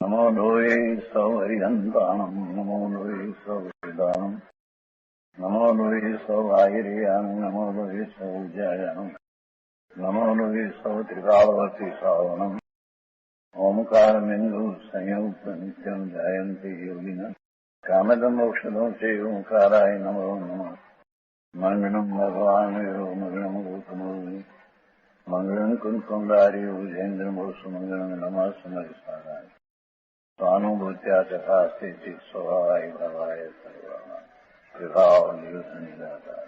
नमो लोये सौहरिहन्ताणम् नमो लोये सौहृदानम् नमो लोये सौभागिर्यानम् नमो लोये सौज्यायानम् नमो लोये सौत्रिकावती सावनम् ओंकारमिन्दु संयुक्त नित्यम् जायन्ति योगिनः कामदमोक्षदो चैव ओंकाराय नमो नमः मङ्गलम् भगवान् मङ्गलम् गौतमो मंगलम कुंकुमधारी उजेन्द्रमो सुमंगलम नमः समरिसाराय स्वानुभूत्या तथा स्थिति स्वभावाय भवाय सर्वाः विभाव नियुक्त निराकार।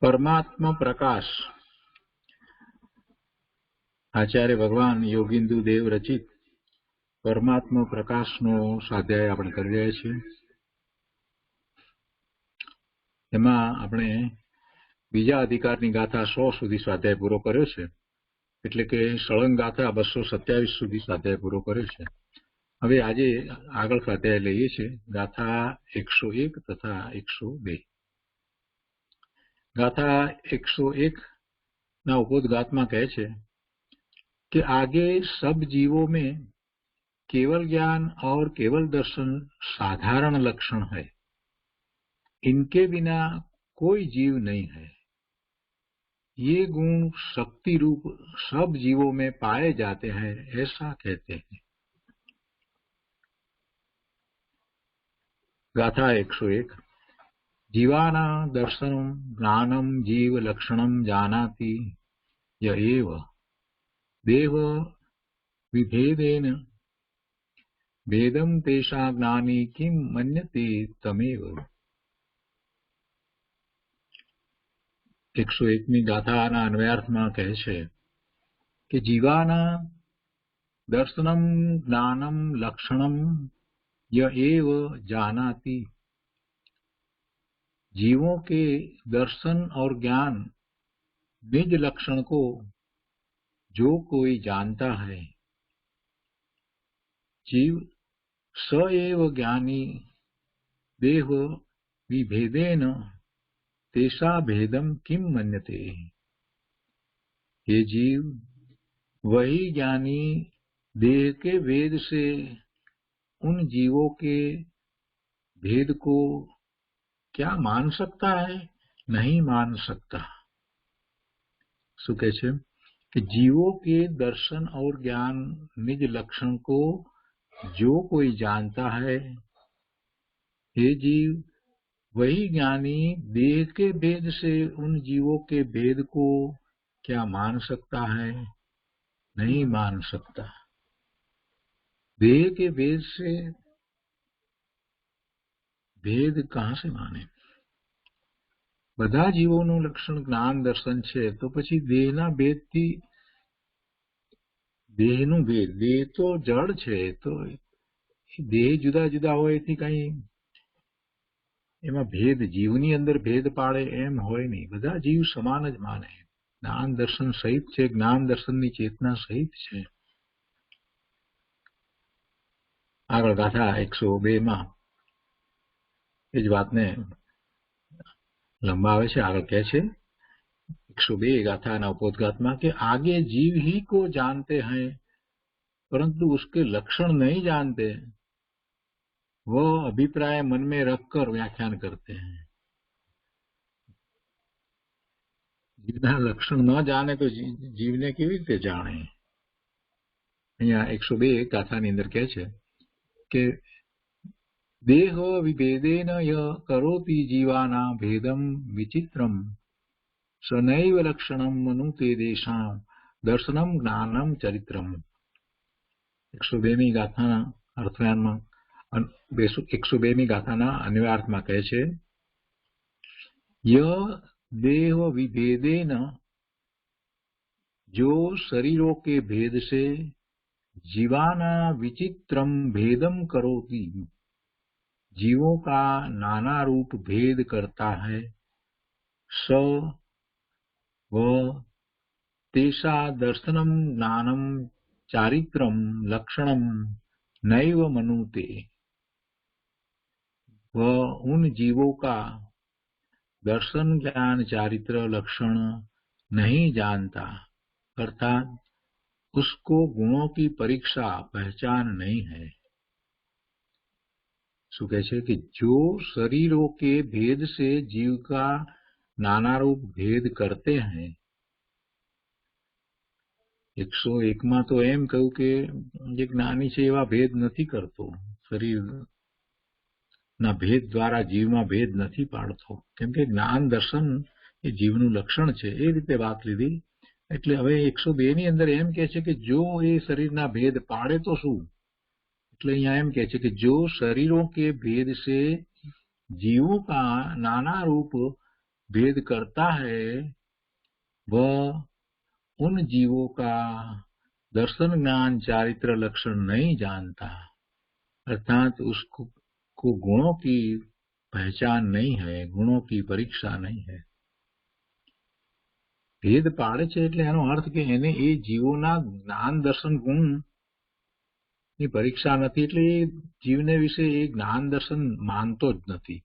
परमात्मा प्रकाश आचार्य भगवान योगिंदु देव रचित परमात्मा प्रकाशનો સ્વાધ્યાય આપણે કરી રહ્યા છીએ। એમાં આપણે બીજા અધિકારની ગાથા 100 સુધી સ્વાધ્યાય પૂરો કર્યો છે, એટલે કે સળંગ ગાથા 227 સુધી સ્વાધ્યાય પૂરો કર્યો છે। હવે આજે આગળ સ્વાધ્યાય લઈએ છીએ ગાથા 101 તથા 102। गाथा 101 ना उपोद्घात में कहे छे कि आगे सब जीवों में केवल ज्ञान और केवल दर्शन साधारण लक्षण है, इनके बिना कोई जीव नहीं है। ये गुण शक्ति रूप सब जीवों में पाए जाते हैं, ऐसा कहते हैं। गाथा 101 जीवाना दर्शनम ज्ञानम जीव लक्षणम जानाति य एव देव विभेदेन भेदम तेषा ज्ञानी किम मन्यते तमेव। 101 गाथाना अन्वयार्थમાં કહે છે કે જીવાના દર્શનમ જ્ઞાનમ લક્ષણમ ય એવ જાનાતિ, जीवों के दर्शन और ज्ञान निज लक्षण को जो कोई जानता है, जीव स एव ज्ञानी देह विभेदेन तेषा भेदम किम मन्यते। ये जीव वही ज्ञानी देह के भेद से उन जीवों के भेद को क्या मान सकता है, नहीं मान सकता। सुखे छे कि जीवों के दर्शन और ज्ञान निज लक्षण को जो कोई जानता है, हे जीव वही ज्ञानी देह के भेद से उन जीवों के भेद को क्या मान सकता है, नहीं मान सकता। देह के भेद से भेद कहां से माने? બધા જીવોનું લક્ષણ જ્ઞાન દર્શન છે, તો પછી દેહના ભેદથી દેહનું ભેદ, દેહ તો જડ છે, તો દેહ જુદા જુદા હોય એથી કઈ એમાં ભેદ જીવની અંદર ભેદ પાડે એમ હોય નહીં। બધા જીવ સમાન જ માને, જ્ઞાન દર્શન સહિત છે, જ્ઞાન દર્શનની ચેતના સહિત છે। આગળ ગાથા 102 માં એ જ વાતને लंबावे छे। आगे कहे छे 102 गाथा ना उपोद्घात में कि आगे जीव ही को जानते हैं परंतु उसके लक्षण नहीं जानते, वह अभिप्राय मन में रखकर व्याख्यान करते हैं। जीवना लक्षण न जाने तो जीव ने केवी रीते जाने। अहींया 102 गाथा नी अंदर कहे छे कि देह विभेदेन य करोति जीवाना भेदम विचित्रम सनैव लक्षणम मनुते देशां दर्शनम ज्ञानम चरित्रम। 102 गाथाना अर्थव्यानमा 102 गाथाना अन्वयार्थમાં કહે છે य देह विभेदेन, जो शरीरों के भेद से जीवाना विचित्रम भेदम करोति, जीवों का नाना रूप भेद करता है, स व तेषा दर्शनम ज्ञानम चारित्रम लक्षणम नैव मनुते, वह उन जीवों का दर्शन ज्ञान चारित्र लक्षण नहीं जानता, अर्थात उसको गुणों की परीक्षा पहचान नहीं है। શું કહે છે કે જો શરીરોं के भेद से जीव का नाना रूप भेद करते हैं। 101 માં તો એમ કહ્યું કે જે જ્ઞાની છે એવા ભેદ નથી કરતો, શરીરના ભેદ દ્વારા જીવમાં ભેદ નથી પાડતો, કેમ કે જ્ઞાન દર્શન એ જીવનું લક્ષણ છે, એ રીતે વાત લીધી। એટલે હવે 102 ની અંદર એમ કહે છે કે જો એ શરીરના ભેદ પાડે તો શું? એટલે અહીંયા એમ કહે છે કે જો शरीरों के भेद से जीवों का नाना रूप भेद करता है, वह उन जीवों का दर्शन ज्ञान चारित्र लक्षण नहीं जानता, अर्थात उसको गुणों की पहचान नहीं है, गुणों की परीक्षा नहीं है। भेद पाड़े છે એટલે એનો અર્થ કે એને એ જીવોના જ્ઞાન દર્શન ગુણ ની પરીક્ષા નથી, એટલે એ જીવને વિશે એ જ્ઞાન દર્શન માનતો જ નથી।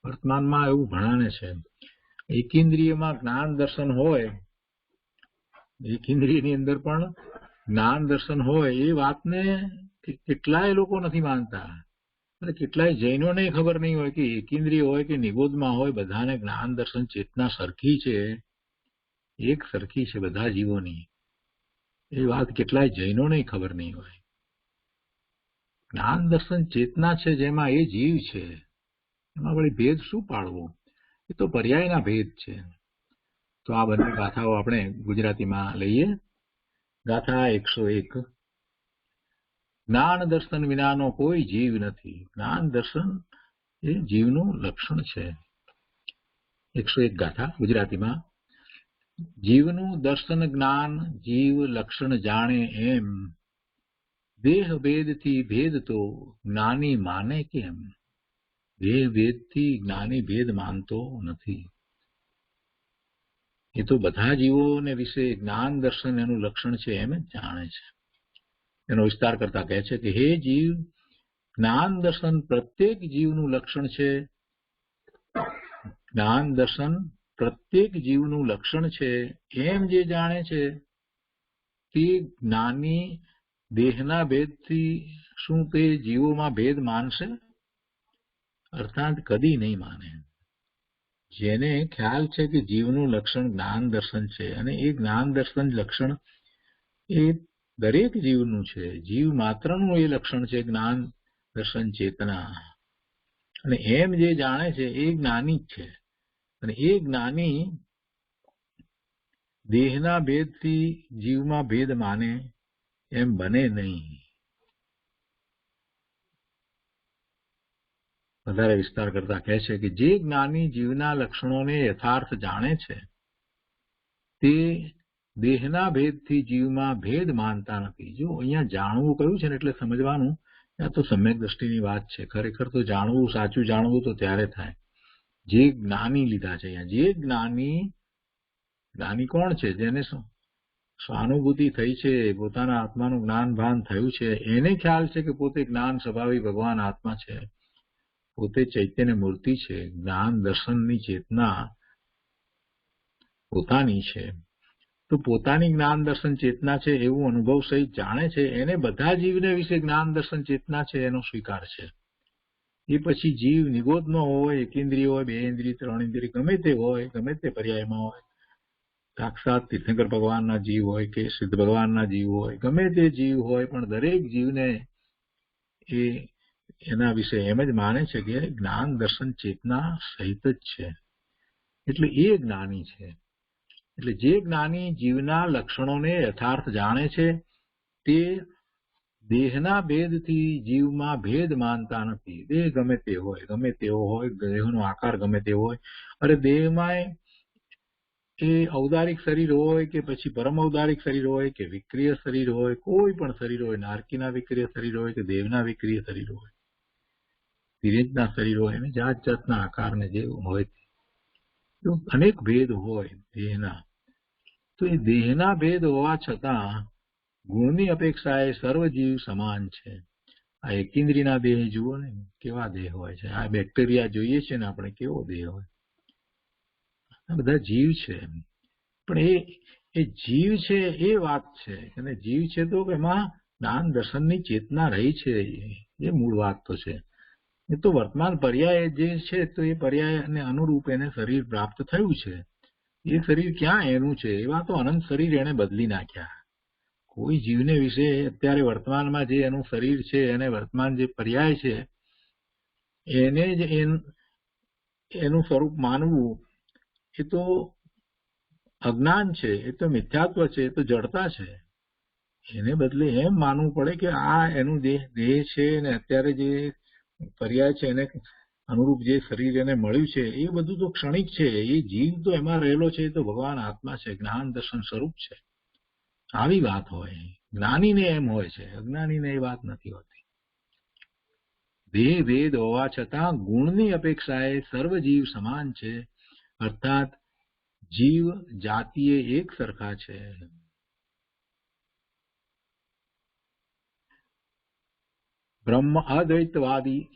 વર્તમાનમાં એવું ઘણાને છે, એકેન્દ્રિયમાં જ્ઞાન દર્શન હોય, એકેન્દ્રિયની અંદર પણ જ્ઞાન દર્શન હોય, એ વાતને કેટલાય લોકો નથી માનતા, અને કેટલાય જૈનોને ખબર નહીં હોય કે એકેન્દ્રિય હોય કે નિબોધમાં હોય, બધાને જ્ઞાન દર્શન ચેતના સરખી છે, એક સરખી છે બધા જીવોની, એ વાત કેટલાય જૈનોને ખબર નહીં હોય। જ્ઞાન દર્શન ચેતના છે જેમાં એ જીવ છે, એમાં વળી ભેદ શું પાડવો? એ તો પર્યાયના ભેદ છે। તો આ બંને ગાથાઓ આપણે ગુજરાતીમાં લઈએ। ગાથા 101। જ્ઞાન દર્શન વિનાનો કોઈ જીવ નથી। જ્ઞાન દર્શન એ જીવનું લક્ષણ છે। 101 ગાથા ગુજરાતીમાં। જીવનું દર્શન જ્ઞાન જીવ લક્ષણ જાણે એમ, દેહ ભેદથી ભેદ તો જ્ઞાની માને કેમ? દેહ ભેદથી જ્ઞાની ભેદ માનતો નથી। એ તો બધા જીવોને વિશે જ્ઞાન દર્શન એનું લક્ષણ છે એમ જ જાણે છે। એનો વિસ્તાર કરતા કહે છે કે હે જીવ, જ્ઞાન દર્શન પ્રત્યેક જીવનું લક્ષણ છે। જ્ઞાન દર્શન પ્રત્યેક જીવનું લક્ષણ છે એમ જે જાણે છે તે જ્ઞાની દેહના ભેદથી શું તે જીવોમાં ભેદ માનશે? અર્થાત કદી નહીં માને। જેને ખ્યાલ છે કે જીવનું લક્ષણ જ્ઞાન દર્શન છે, અને એ જ્ઞાન દર્શન લક્ષણ એ દરેક જીવનું છે, જીવ માત્રનું એ લક્ષણ છે જ્ઞાન દર્શન ચેતના, અને એમ જે જાણે છે એ જ્ઞાની જ છે। અને એ જ્ઞાની દેહના ભેદથી જીવમાં ભેદ માને એમ બને નહીં। વધારે વિસ્તાર કરતા કહે છે કે જે જ્ઞાની જીવના લક્ષણોને યથાર્થ જાણે છે તે દેહના ભેદથી જીવમાં ભેદ માનતા નથી। જો અહીંયા જાણવું કહ્યું છે ને એટલે સમજવાનું આ તો સમ્યક દ્રષ્ટિની વાત છે। ખરેખર તો જાણવું, સાચું જાણવું તો ત્યારે થાય જે જ્ઞાની લીધા છે અહીંયા। જે જ્ઞાની કોણ છે? જેને સ્વાનુભૂતિ થઈ છે, પોતાના આત્માનું જ્ઞાન ભાન થયું છે, એને ખ્યાલ છે કે પોતે જ્ઞાન સ્વભાવી ભગવાન આત્મા છે, પોતે ચૈતન્ય મૂર્તિ છે, જ્ઞાન દર્શનની ચેતના પોતાની છે। તો પોતાની જ્ઞાન દર્શન ચેતના છે એવું અનુભવ સહિત જાણે છે, એને બધા જીવને વિશે જ્ઞાન દર્શન ચેતના છે એનો સ્વીકાર છે। એ પછી જીવ નિબોધનો હોય, એકેન્દ્રિય હોય, બે ઇન્દ્રિય, ત્રણ ઇન્દ્રિય, ગમે તે હોય, ગમે તે પર્યાયમાં હોય, સાક્ષાત તીર્થંકર ભગવાનના જીવ હોય કે સિદ્ધ ભગવાનના જીવ હોય, ગમે તે જીવ હોય, પણ દરેક જીવને એ એના વિશે એમ જ માને છે કે જ્ઞાન દર્શન ચેતના સહિત જ છે, એટલે એ જ્ઞાની છે। એટલે જે જ્ઞાની જીવના લક્ષણોને યથાર્થ જાણે છે તે દેહના ભેદથી જીવમાં ભેદ માનતા નથી। દેહ ગમે તે હોય, ગમે તેવો હોય, દેહનો આકાર ગમે તેવો હોય, અરે દેહમાં એ ઔદારિક શરીર હોય કે પછી પરમ ઔદારિક શરીર હોય કે વિક્રિય શરીર હોય, કોઈ પણ શરીર હોય, નારકીના વિક્રિય શરીર હોય કે દેવના વિક્રિય શરીર હોય, તિર્યજના શરીર હોય, એને જાત જાતના આકારને જે હોય, અનેક ભેદ હોય દેહના, તો એ દેહના ભેદ હોવા છતાં ગુણની અપેક્ષાએ સર્વ જીવ સમાન છે। આ એકેન્દ્રિયના દેહ જુઓ ને કેવા દેહ હોય છે, આ બેક્ટેરિયા જોઈએ છે ને આપણે કેવો દેહ હોય, આ બધા જીવ છે, પણ એ જીવ છે એ વાત છે, અને જીવ છે તો એમાં જ્ઞાન દર્શનની ચેતના રહી છે, એ મૂળ વાત તો છે. એ તો વર્તમાન પર્યાય જે છે તો એ પર્યાયને અનુરૂપ એને શરીર પ્રાપ્ત થયું છે. એ શરીર ક્યાં એનું છે? એવા તો અનંત શરીર એને બદલી નાખ્યા. કોઈ જીવને વિશે અત્યારે વર્તમાનમાં જે એનું શરીર છે, એને વર્તમાન જે પર્યાય છે, એને જ એનું સ્વરૂપ માનવું એ તો અજ્ઞાન છે, એ તો મિથ્યાત્વ છે, એ તો જડતા છે. એને બદલે એમ માનવું પડે કે આ એનું દેહ છે ને અત્યારે જે પર્યાય છે એને અનુરૂપ જે શરીર એને મળ્યું છે એ બધું તો ક્ષણિક છે. એ જીવ તો એમાં રહેલો છે, એ તો ભગવાન આત્મા છે, જ્ઞાન દર્શન સ્વરૂપ છે. આવી વાત હોય. જ્ઞાનીને એમ હોય છે, અજ્ઞાનીને એ વાત નથી હોતી. દેહ ભેદ હોવા છતાં ગુણની અપેક્ષાએ સર્વ જીવ સમાન છે, અર્થાત જીવ જાતીય એક સરખા છે. બ્રહ્મ અદ્વૈતવાદી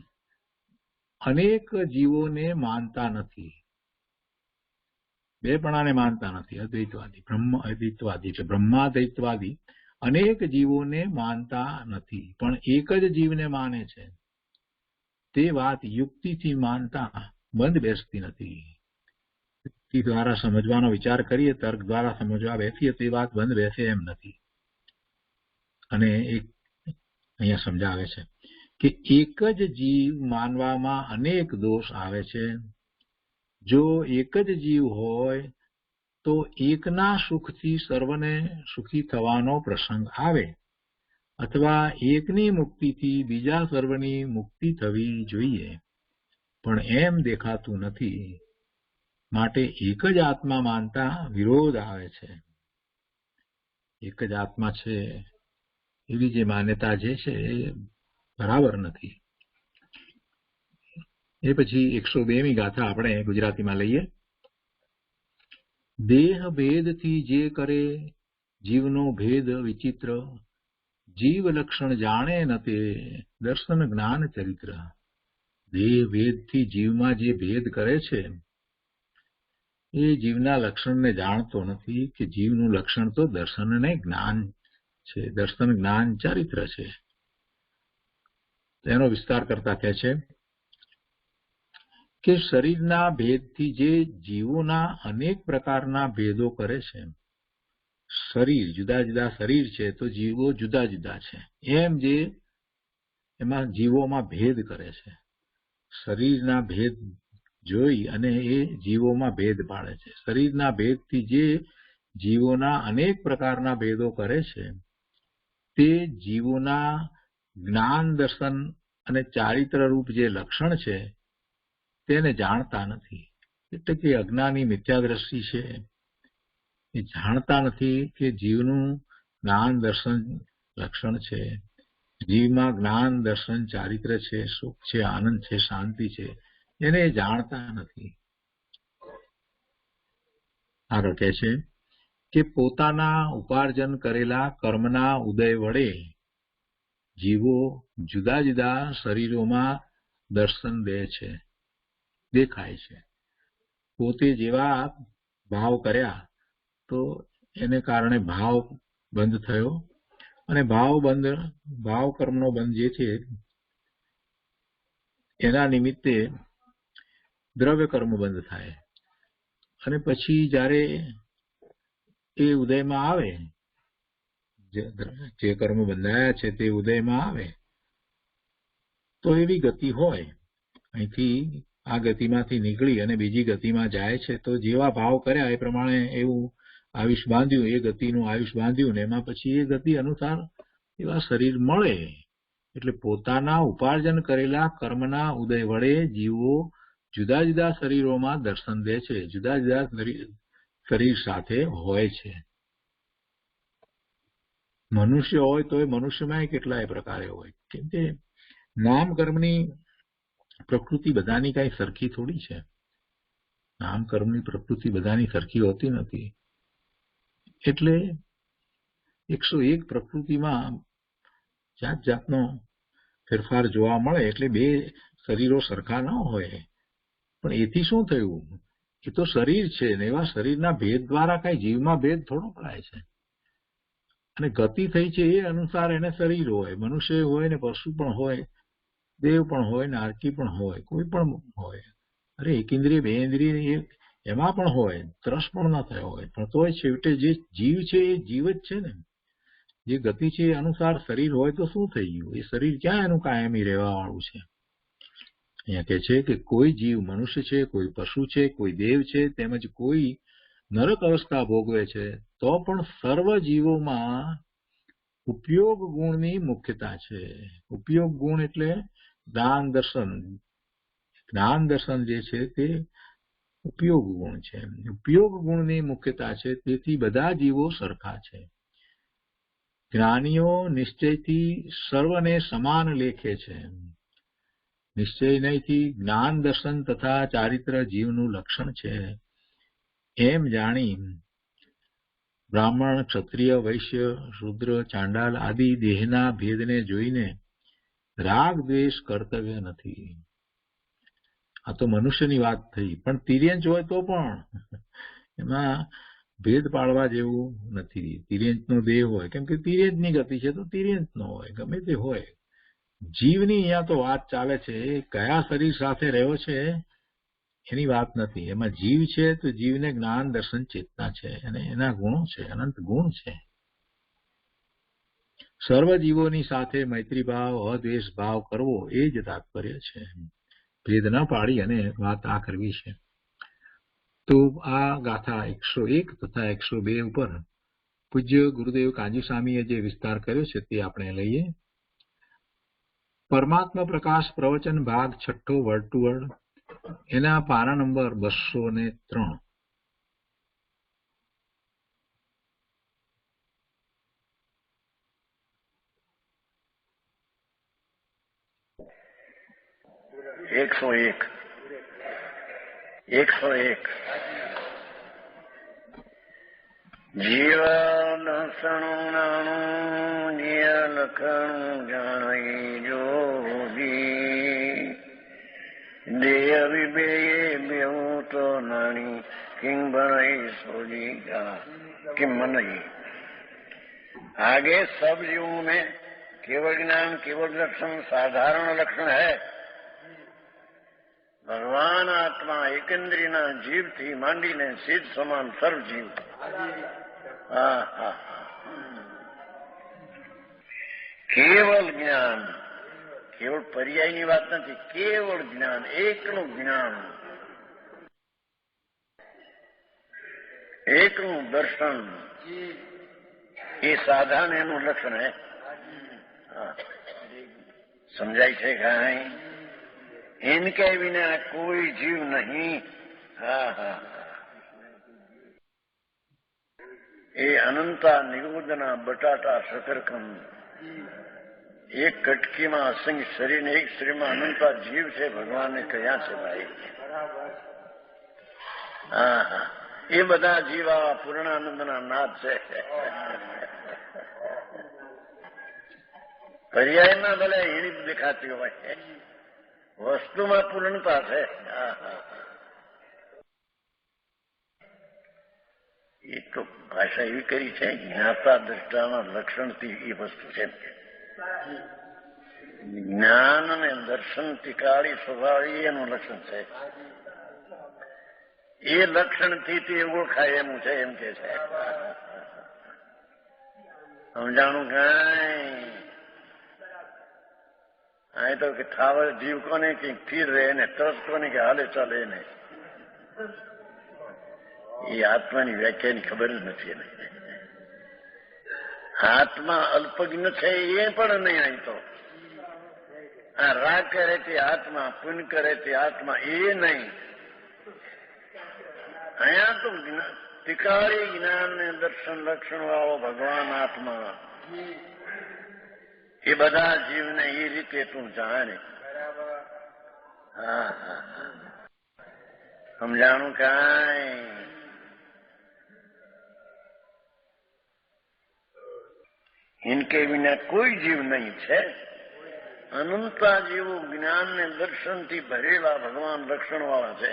અનેક જીવોને માનતા નથી, બેપણાને માનતા નથી. અદ્વૈતવાદી બ્રહ્મ અદ્વૈતવાદી એટલે બ્રહ્માદ્વૈતવાદી અનેક જીવોને માનતા નથી, પણ એક જ જીવને માને છે. તે વાત યુક્તિથી માનતા બંધ બેસતી નથી. યુક્તિ દ્વારા સમજવાનો વિચાર કરીએ, તર્ક દ્વારા સમજવા બેસીએ તે વાત બંધ બેસે એમ નથી. અને એક અહીંયા સમજાવે છે કે એક જ જીવ માનવામાં અનેક દોષ આવે છે. જો એક જ જીવ હોય તો એકના સુખથી સર્વને સુખી થવાનો પ્રસંગ આવે, અથવા એકની મુક્તિથી બીજા સર્વની મુક્તિ થવી જોઈએ, પણ એમ દેખાતું નથી. માટે એક જ આત્મા માનતા વિરોધ આવે છે. એક જ આત્મા છે એવી જે માન્યતા જે છે એ બરાબર નથી. એ પછી 102મી ગાથા આપણે ગુજરાતીમાં લઈએ. દેહ ભેદથી જે કરે જીવનો ભેદ વિચિત્ર, જીવ લક્ષણ જાણે ન તે દર્શન જ્ઞાન ચરિત્ર. દેહ ભેદથી જીવમાં જે ભેદ કરે છે એ જીવના લક્ષણને જાણતો નથી, કે જીવનું લક્ષણ તો દર્શન ને જ્ઞાન છે, દર્શન જ્ઞાન ચારિત્ર છે. તેનો વિસ્તાર કરતા કહે છે કે શરીરના ભેદથી જે જીવોના અનેક પ્રકારના ભેદો કરે છે. શરીર જુદા જુદા શરીર છે તો જીવો જુદા જુદા છે, એમ જે એમાં જીવોમાં ભેદ કરે છે. શરીરના ભેદ જોઈ અને એ જીવોમાં ભેદ પાડે છે. શરીરના ભેદથી જે જીવોના અનેક પ્રકારના ભેદો કરે છે તે જીવોના જ્ઞાન દર્શન અને ચારિત્ર રૂપ જે લક્ષણ છે તેને જાણતા નથી. એટલે કે અજ્ઞાની મિથ્યાદ્રષ્ટિ છે, એ જાણતા નથી કે જીવનું જ્ઞાન દર્શન લક્ષણ છે, જીવમાં જ્ઞાન દર્શન ચારિત્ર છે, સુખ છે, આનંદ છે, શાંતિ છે, એને જાણતા નથી. આગળ કહે છે કે પોતાના ઉપાર્જન કરેલા કર્મના ઉદય વડે જીવો જુદા જુદા શરીરોમાં દર્શન દેખાય છે. પોતે જેવા ભાવ કર્યા તો એને કારણે ભાવ બંધ થયો, અને ભાવ કર્મનો બંધ જે છે એના નિમિત્તે દ્રવ્ય કર્મ બંધ થાય. અને પછી જ્યારે એ ઉદયમાં આવે, જે કર્મ બંધાયા છે તે ઉદયમાં આવે તો એવી ગતિ હોય, અહીંથી આ ગતિમાંથી નીકળી અને બીજી ગતિમાં જાય છે તો જેવા ભાવ કર્યા એ પ્રમાણે એવું આયુષ બાંધ્યું, એ ગતિનું આયુષ બાંધ્યું ને એમાં પછી એ ગતિ અનુસાર એવા શરીર મળે. એટલે પોતાના ઉપાર્જન કરેલા કર્મના ઉદય વડે જીવો જુદા જુદા શરીરોમાં દર્શન દે છે, જુદા જુદા શરીર સાથે હોય છે. મનુષ્ય હોય તો એ મનુષ્યમાં કેટલાય પ્રકારે હોય, કેમ કે નામ કર્મની પ્રકૃતિ બધાની કઈ સરખી થોડી છે. નામ કર્મની પ્રકૃતિ બધાની સરખી હોતી નથી. એટલે 101 પ્રકૃતિમાં જાત જાતનો ફેરફાર જોવા મળે. એટલે બે શરીરો સરખા ન હોય, પણ એથી શું થયું? એ તો શરીર છે ને એવા શરીરના ભેદ દ્વારા કઈ જીવમાં ભેદ થોડો પડાય છે. અને ગતિ થઈ છે એ અનુસાર એને શરીર હોય, મનુષ્ય હોય ને પશુ પણ હોય, દેવ પણ હોય ને આરકી પણ હોય, કોઈ પણ હોય. અરે એક ઇન્દ્રિય બે ઇન્દ્રિય એમાં પણ હોય, ત્રસ પણ ના થયો હોય, પણ તોય છેવટે જે જીવ છે એ જીવ જ છે ને. જે ગતિ છે એ અનુસાર શરીર હોય તો શું થઈ ગયું? એ શરીર ક્યાં એનું કાયમી રહેવા વાળું છે? અહીંયા કે છે કે કોઈ જીવ મનુષ્ય છે, કોઈ પશુ છે, કોઈ દેવ છે, તેમજ કોઈ નરક અવસ્થા ભોગવે છે, તો પણ સર્વ જીવોમાં ઉપયોગ ગુણની મુખ્યતા છે. ઉપયોગ ગુણ એટલે જ્ઞાન દર્શન. જ્ઞાન દર્શન જે છે તે ઉપયોગ ગુણ છે. ઉપયોગ ગુણની મુખ્યતા છે, તેથી બધા જીવો સરખા છે. જ્ઞાનીઓ નિશ્ચયથી સર્વને સમાન લેખે છે. નિશ્ચય નહીંથી જ્ઞાન દર્શન તથા ચારિત્ર જીવનું લક્ષણ છે એમ જાણી બ્રાહ્મણ, ક્ષત્રિય, વૈશ્ય, શૂદ્ર, ચાંડાલ આદિ દેહના ભેદને જોઈને રાગ દ્વેષ કર્તવ્ય નથી. આ તો મનુષ્યની વાત થઈ, પણ તિર્યંચ હોય તો પણ એમાં ભેદ પાડવા જેવું નથી. તિર્યંચનો દેહ હોય, કેમ કે તિર્યંચની ગતિ છે તો તિર્યંચનો હોય, ગમે તે હોય. જીવની અહીંયા તો વાત ચાલે છે. કયા શરીર સાથે રહ્યો છે એની વાત નથી. એમાં જીવ છે તો જીવને જ્ઞાન દર્શન ચેતના છે અને એના ગુણો છે, અનંત ગુણ છે. સર્વ જીવોની સાથે મૈત્રી ભાવ, અદ્વેષ ભાવ કરવો એ જ તાત્પર્ય છે. ભેદ ન પાડી અને વાત આ કરવી છે. તો આ ગાથા 101 તથા 102 ઉપર પૂજ્ય ગુરુદેવ કાંજી સ્વામીએ જે વિસ્તાર કર્યો છે તે આપણે લઈએ. પરમાત્મા પ્રકાશ પ્રવચન ભાગ 6 વર્ડ ટુ વર્ડ, એના પાના નંબર 203. જીવન સણું લખણું જાણી જોગી દેહ વિબે બેવું તો નાની કિંગ બનાઈ सोजी किम मनई. आगे सब जीवों में केवल ज्ञान, केवल लक्षण, साधारण लक्षण है. भगवान आत्मा एकेन्द्रियना जीव थी માંડીને સિદ્ધ સમાન સર્વ જીવ. કેવલ જ્ઞાન, કેવળ પર્યાયની વાત નથી, કેવળ જ્ઞાન, એકનું જ્ઞાન, એકનું દર્શન, એ સાધારણ એનું લક્ષણ હે. સમજાય છે કાંઈ? इनके बिना कोई जीव नहीं. એ અનંતા નિરોધના બટાટા શકરકંદ, એક કટકીમાં અસંખ્ય શરીર ને એક શરીરમાં અનંતા જીવ છે. ભગવાનને કયા છે ભાઈ? એ બધા જીવ આવા પૂર્ણાનંદના નાથ છે. પર્યાયમાં ભલે એની જ દેખાતી હોય, વસ્તુમાં પૂર્ણતા છે. એ તો ભાષા એવી કરી છે, જ્ઞાતા દ્રષ્ટાના લક્ષણથી એ વસ્તુ છે. જ્ઞાન અને દર્શન ટીકાળી સ્વભાવ એનું લક્ષણ છે. એ લક્ષણથી તે ઓળખાય એમ છે, એમ કે છે. સમજાણું કાંઈ? અહીં તો કે ઠાવર જીવ કોને કે સ્થિર રહે ને તરસ કોને કે હાલે ચાલે ને. એ આત્માની વ્યાખ્યાની ખબર જ નથી એને. આત્મા અલ્પજ્ઞ છે એ પણ નહીં. અહીં તો આ રાગ કરે તે આત્મા, પુણ્ય કરે તે આત્મા, એ નહીં. અહીંયા તો તિકાળી જ્ઞાન ને દર્શન લક્ષણ વાળો ભગવાન આત્મા, એ બધા જીવને એ રીતે તું જાણે. સમજાણું કાંઈ? इनके बिना कोई जीव नहीं છે. અનંતા જીવો જ્ઞાન ને દર્શનથી ભરેલા ભગવાન લક્ષણ વાળા છે.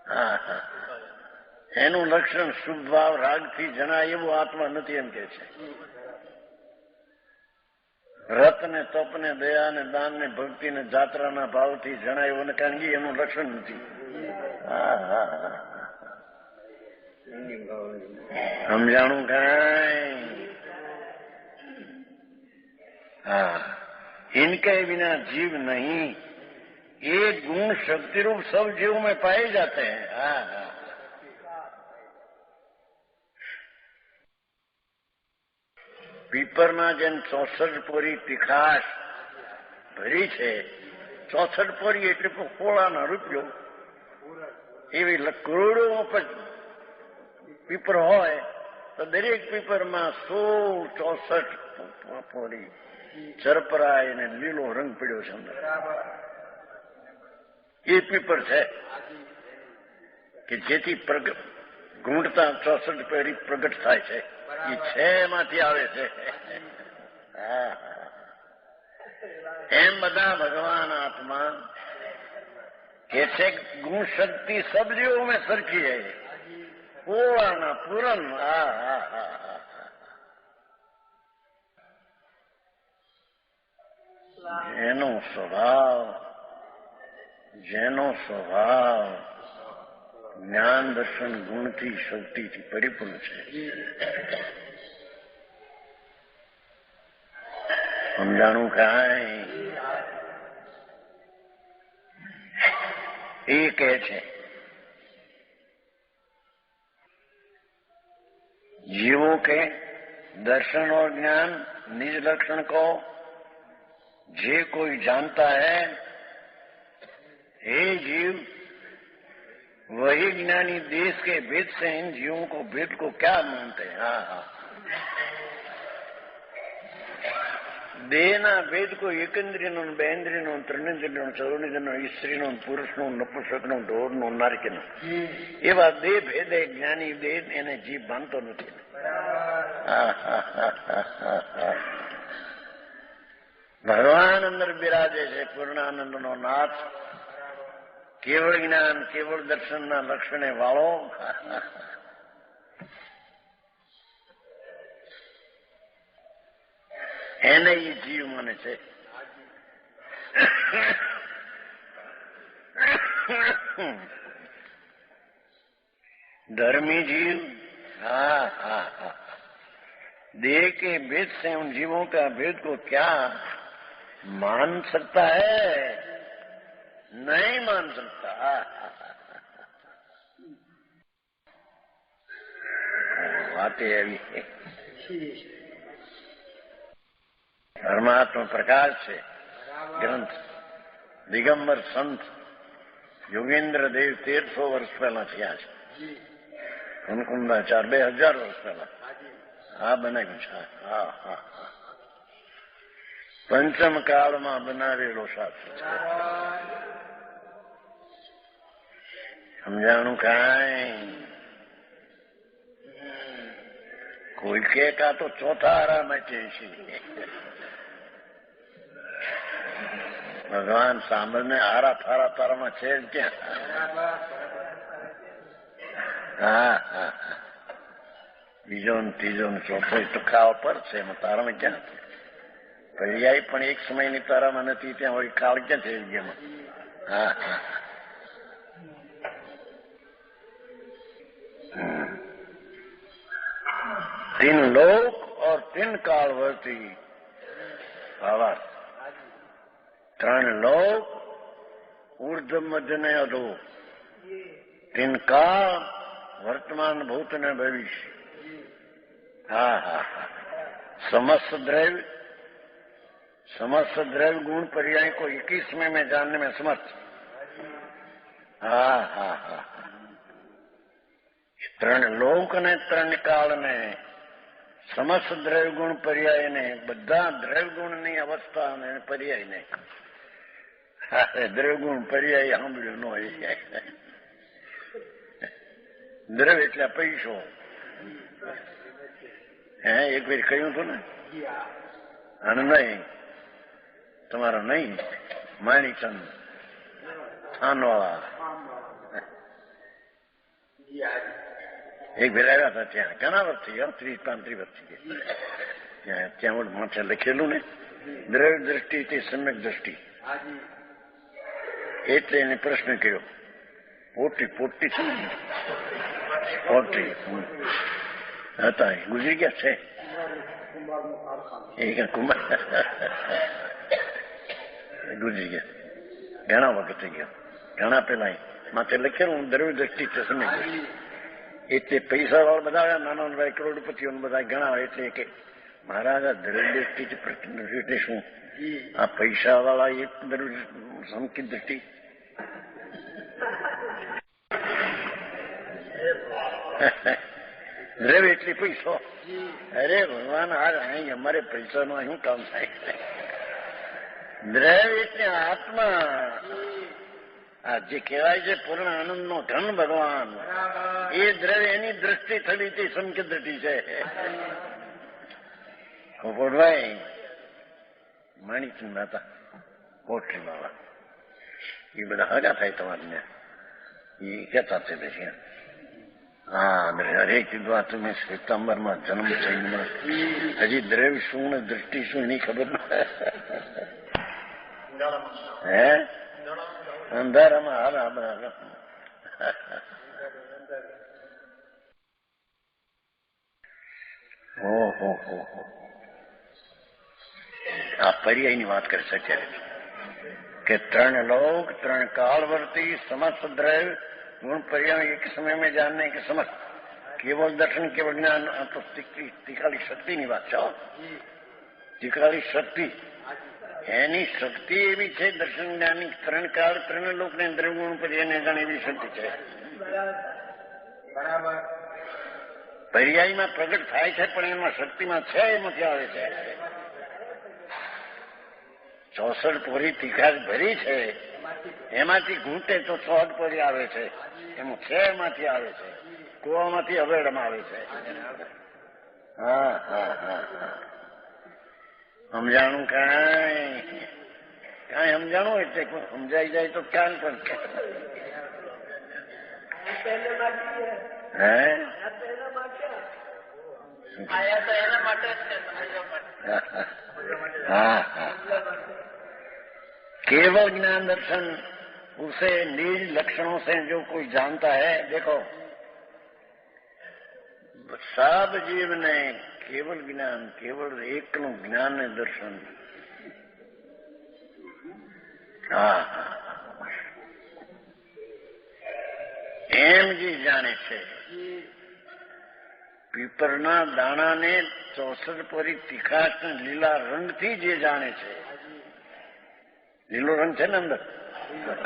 હા હા, એનું લક્ષણ શુભ ભાવ રાગથી જણાય એવું આત્મા નથી એમ કે છે. રત ને તપ ને દયા ને દાન ને ભક્તિ ને જાત્રાના ભાવથી જણાય એવું કારણ કે એનું લક્ષણ નથી. હા હા હા, સમજાણું કઈ? हाँ, इनके बिना जीव नहीं, ये गुण शक्ति रूप सब जीव में पाए जाते हैं. हाँ हाँ, પીપરના જેમ 64 પોરી તીખાશ ભરી છે, 64 પોરી એટલે પોળાના રૂપિયો, એવી કરોડો પીપર હોય તો દરેક પીપરમાં 16 પોરી ચરપરાય અને લીલો રંગ પડ્યો છે અંદર. એ પીપર છે કે જેથી ગુણતા 64 પેરી પ્રગટ થાય છે. એ છે એમાંથી આવે છે. એમ બધા ભગવાન આત્મા કે છે ગુણ શક્તિ સબ જીવો મેં સરખી है, પૂર્ણ પૂરણ. હા હા હા, જેનો સ્વભાવ જ્ઞાન દર્શન ગુણથી શક્તિથી પરિપૂર્ણ છે. સમજાણું કાંઈ? એ કહે છે जीवों के दर्शन और ज्ञान निज लक्षण को जे कोई जानता है, हे जीव वही ज्ञानी देश के भेद से इन जीवों को भेद को क्या मानते हैं. हाँ हाँ, દેહના ભેદ કોઈ એકેન્દ્રિયનો, બેન્દ્રિયનો, ત્રણેન્દ્રિયનો, ચૌરેન્દ્રિયનો, સ્ત્રીનો, પુરુષનો, નપુંસકનો, ઢોરનો, નારકીનો, એવા દેહ ભેદે જ્ઞાની દેહ એને જીવ માનતો નથી. ભગવાન અંદર બિરાજે છે, પૂર્ણાનંદનો નાથ, કેવળ જ્ઞાન કેવળ દર્શનના લક્ષણે વાળો. એને એ જીવ માને છે. धर्मी जीव, हाँ हाँ हाँ, देह के भेद से उन जीवों का भेद को क्या मान सकता है? नहीं मान सकता. बातें अभी परमात्मा प्रकाश से ग्रंथ दिगंबर संत योगेंद्र देव 1300 વર્ષ પહેલા થયા છે. અનુકુંદાચાર 2000 વર્ષ પહેલા આ બનાવ્યું છે. હા હા, પંચમ કાળમાં બનાવેલો શાસ્ત્ર છે. સમજાણું કાંઈ? કોઈ કે કા તો ચોથા આરામાં કે છે. ભગવાન સાંભળને આરા ફારા તારામાં છે જ ક્યાં? હા હા, બીજો ને ત્રીજો ને ચોથો તો ખાવા પર છે, એમાં તારામાં ક્યાં? પર્યાય પણ એક સમયની તારામાં નથી, ત્યાં વળી કાળ ક્યાં થઈ ગયા? હા હા, तीन लोक और तीन काल वर्ती भावार्थ. 3 लोक ऊर्ध्व मध्य ने अधो, 3 काल वर्तमान भूत ने भविष्य. हाँ हाँ हाँ, समस्त द्रव्य गुण पर्याय को 21 में जानने में समर्थ. हाँ हाँ हाँ, 3 लोक ने 3 काल ने સમસ્ત દ્રવ્ય ગુણ પર્યાય ને બધા દ્રવ્ય ગુણની અવસ્થા અને પર્યાય ને. દ્રવ્ય ગુણ પર્યાય સાંભળ્યું ન હોય. દ્રવ્ય એટલે પૈસો. એક વાર કહ્યું હતું ને, અને નહીં તમારો નહીં માણીચંદ થાનવાળા એક ભેરાવ્યા હતા ત્યાં ઘણા વર્ષ થઈ ગયા, 30-35 વર્ષ થઈ ગયા. ત્યાં માથે લખેલું ને દ્રવ્ય દ્રષ્ટિ તે સમ્યક દ્રષ્ટિ. એટલે એને પ્રશ્ન કર્યો, પોટી છે ને પોટ્રી હતા એ ગુજરી ગયા છે એ કુમાર ગુજરી ગયા ઘણા વખત થઈ ગયા. ઘણા પેલા માથે લખેલું દ્રવ્ય દ્રષ્ટિ છે સમ્યક દ્રષ્ટિ. એટલે પૈસા વાળા બધા આવ્યા, નાના કરોડપતિઓ બધા ઘણા. એટલે કે મહારાજ આ દ્રવ્ય દ્રષ્ટિ એટલે શું? આ પૈસા વાળા એક દ્રવ્ય સંકિત દ્રષ્ટિ. દ્રવ્ય એટલે પૈસો. અરે ભગવાન, અહીં અમારે પૈસાનો શું કામ થાય? દ્રવ્ય એટલે આત્મા. આ જે કહેવાય છે પૂર્ણ આનંદનો ધન ભગવાન, એ દ્રવ્ય એની દ્રષ્ટિ થવી તે સંકેત દ્રષ્ટિ છે. પોપટભાઈ માણિકની માતા પોટરી બાબા એ બધા હગા થાય તમારે એ કહેતા છે પછી હા હરેક કીધું આ તમે શ્વેતાંબરમાં જન્મ થઈને હજી દ્રવ્ય શું ને દ્રષ્ટિ શું એની ખબર ન હે અંધારામાં હાલ ઓહો આ પર્યાયની વાત કરી શકે કે 3 લોક 3 कालवर्ती समस्त द्रव्य गुण पर्याय एक समय में जानने के समस्त केवल दर्शन केवल ज्ञान तो તીખાલી શક્તિની વાત છે. તીખાલી શક્તિ એની શક્તિ એવી છે દર્શન જ્ઞાનની 3 કાળ 3 લોકને દ્રવ્ય ગુણ પર્યાયને જાણે એવી શક્તિ છે. પર્યાયમાં પ્રગટ થાય છે પણ એમાં શક્તિમાં છે એમાંથી આવે છે. 64 પોરી તીખાશ ભરી છે એમાંથી ઘૂંટે તો 64 પોરી આવે છે. એમાં છે એમાંથી આવે છે. કુવામાંથી અવેડમાં આવે છે. હા હા હા સમજાણું કાંઈ સમજાણું એટલે સમજાઈ જાય તો ક્યાં પણ હે हाँ हाँ केवल ज्ञान दर्शन उसे निज लक्षणों से जो कोई जानता है. देखो सब जीव ने केवल ज्ञान केवल एकનું જ્ઞાન ને દર્શન હા એમ જે જાણે છે. પીપરના દાણાને 64 પોરી તીખાશ લીલા રંગથી જે જાણે છે. લીલો રંગ છે ને અંદર,